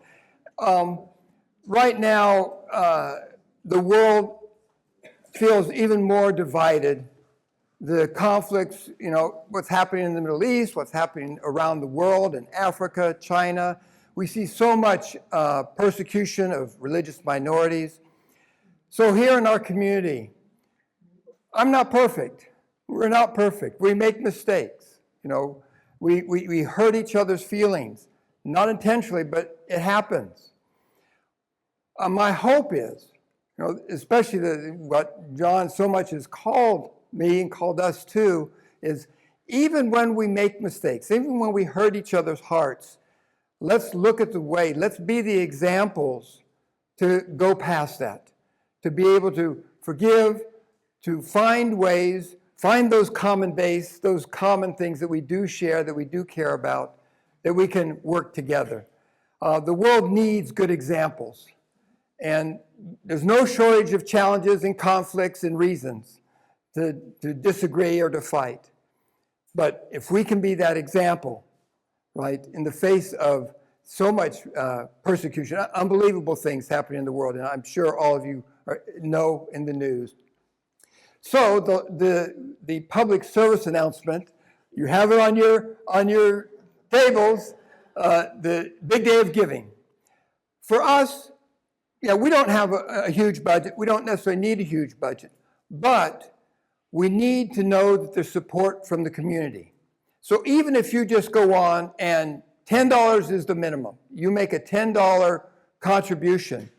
Right now, the world feels even more divided. The conflicts, what's happening in the Middle East, what's happening around the world, in Africa, China. We see so much persecution of religious minorities. So here in our community, I'm not perfect. We're not perfect. We make mistakes. We hurt each other's feelings, not intentionally, but it happens. My hope is, especially what Jon so much has called me and called us to, is even when we make mistakes, even when we hurt each other's hearts, let's look at the way, let's be the examples to go past that, to be able to forgive, to find ways, find those common base, those common things that we do share, that we do care about, that we can work together. The world needs good examples. And there's no shortage of challenges and conflicts and reasons to disagree or to fight. But if we can be that example, right, in the face of so much persecution, unbelievable things happening in the world, and I'm sure all of you know in the news. So the public service announcement, you have it on your tables, the big day of giving. For us, yeah, we don't have a huge budget. We don't necessarily need a huge budget, but we need to know that there's support from the community. So even if you just go on and $10 is the minimum, you make a $10 contribution,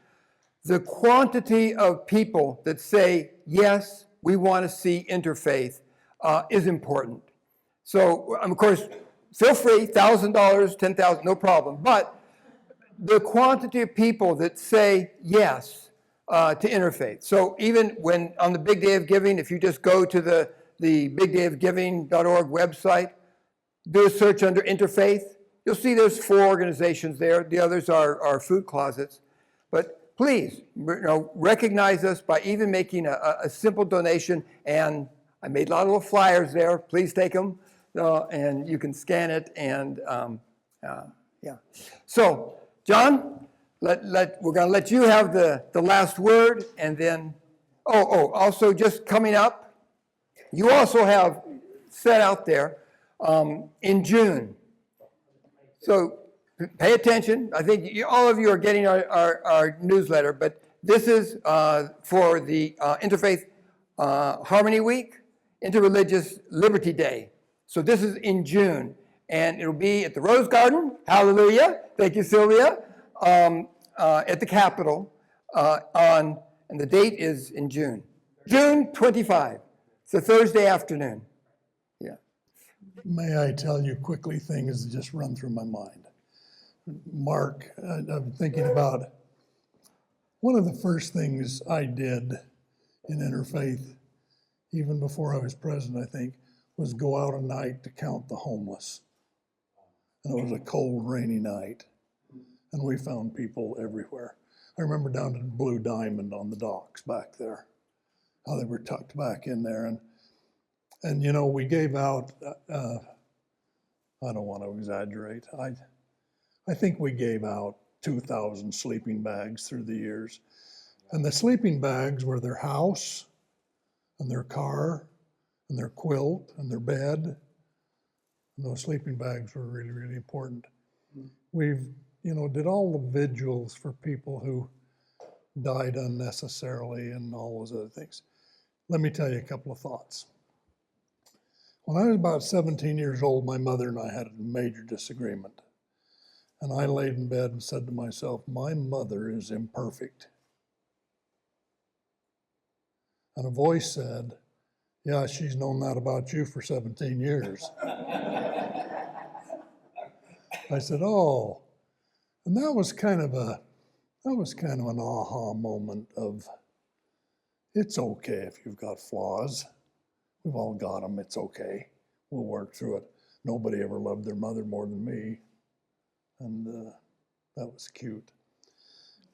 the quantity of people that say, yes, we want to see Interfaith is important. So, of course, feel free, $1,000, $10,000, no problem. But the quantity of people that say yes to Interfaith. So even when on the Big Day of Giving, if you just go to the bigdayofgiving.org website, do a search under Interfaith, you'll see there's 4 organizations there. The others are food closets. But please, recognize us by even making a simple donation. And I made a lot of little flyers there. Please take them, and you can scan it. And yeah. So, John, we're going to let you have the last word, and then, also just coming up, you also have set out there in June. So pay attention. I think all of you are getting our newsletter, but this is for the Interfaith Harmony Week, Interreligious Liberty Day. So this is in June, and it'll be at the Rose Garden. Hallelujah. Thank you, Sylvia. At the Capitol, and the date is in June. June 25. It's a Thursday afternoon. Yeah. May I tell you quickly things that just run through my mind? Mark, I'm thinking about one of the first things I did in Interfaith, even before I was president, I think, was go out at night to count the homeless. And it was a cold, rainy night. And we found people everywhere. I remember down to Blue Diamond on the docks back there, how they were tucked back in there. And you know, we gave out, I don't want to exaggerate, I think we gave out 2,000 sleeping bags through the years. And the sleeping bags were their house and their car and their quilt and their bed. And those sleeping bags were really, really important. We've did all the vigils for people who died unnecessarily and all those other things. Let me tell you a couple of thoughts. When I was about 17 years old, my mother and I had a major disagreement. And I laid in bed and said to myself, my mother is imperfect. And a voice said, yeah, she's known that about you for 17 years. I said, oh. And that was kind of an aha moment of, it's okay if you've got flaws. We've all got them, it's okay. We'll work through it. Nobody ever loved their mother more than me. And that was cute.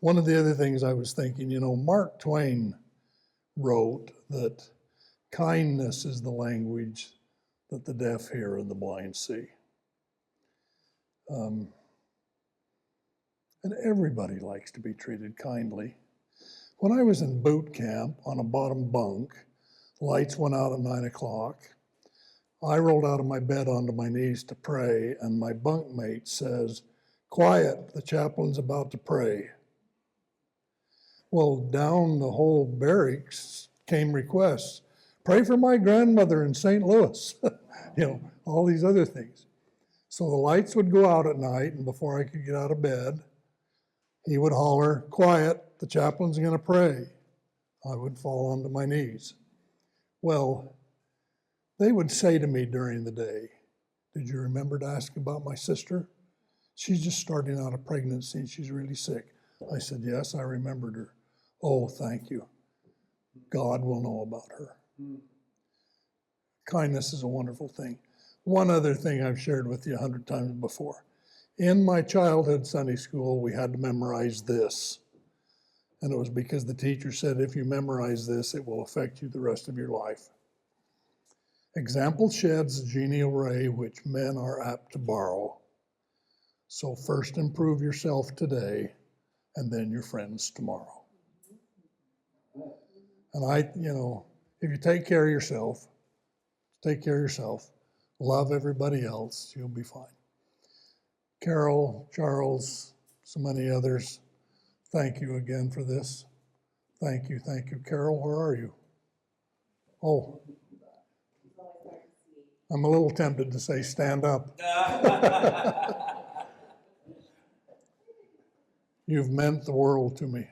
One of the other things I was thinking, Mark Twain wrote that kindness is the language that the deaf hear and the blind see. And everybody likes to be treated kindly. When I was in boot camp on a bottom bunk, lights went out at 9 o'clock. I rolled out of my bed onto my knees to pray, and my bunkmate says, quiet, the chaplain's about to pray. Well, down the whole barracks came requests. Pray for my grandmother in St. Louis. All these other things. So the lights would go out at night, and before I could get out of bed, he would holler, quiet, the chaplain's going to pray. I would fall onto my knees. Well, they would say to me during the day, did you remember to ask about my sister? She's just starting out a pregnancy and she's really sick. I said, yes, I remembered her. Oh, thank you. God will know about her. Kindness is a wonderful thing. One other thing I've shared with you 100 times before. In my childhood Sunday school, we had to memorize this. And it was because the teacher said, if you memorize this, it will affect you the rest of your life. Example sheds a genial ray which men are apt to borrow. So first improve yourself today, and then your friends tomorrow. And if you take care of yourself, love everybody else, you'll be fine. Carol, Charles, so many others, thank you again for this. Thank you. Carol, where are you? Oh, I'm a little tempted to say stand up. You've meant the world to me.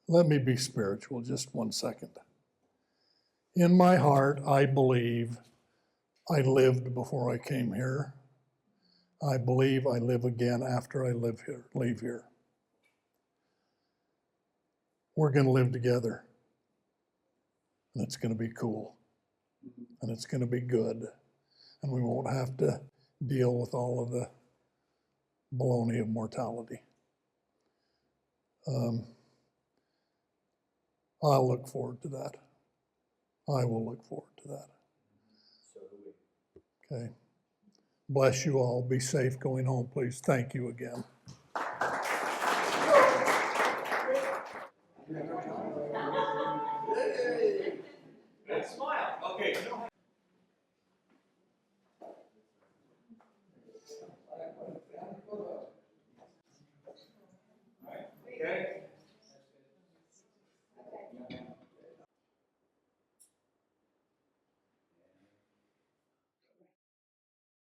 Let me be spiritual just 1 second. In my heart, I believe I lived before I came here. I believe I live again after I leave here. We're going to live together. And it's going to be cool. And it's going to be good. And we won't have to deal with all of the baloney of mortality. I'll look forward to that. I will look forward to that. So do we. Okay. Bless you all. Be safe going home, please. Thank you again. Smile. Okay.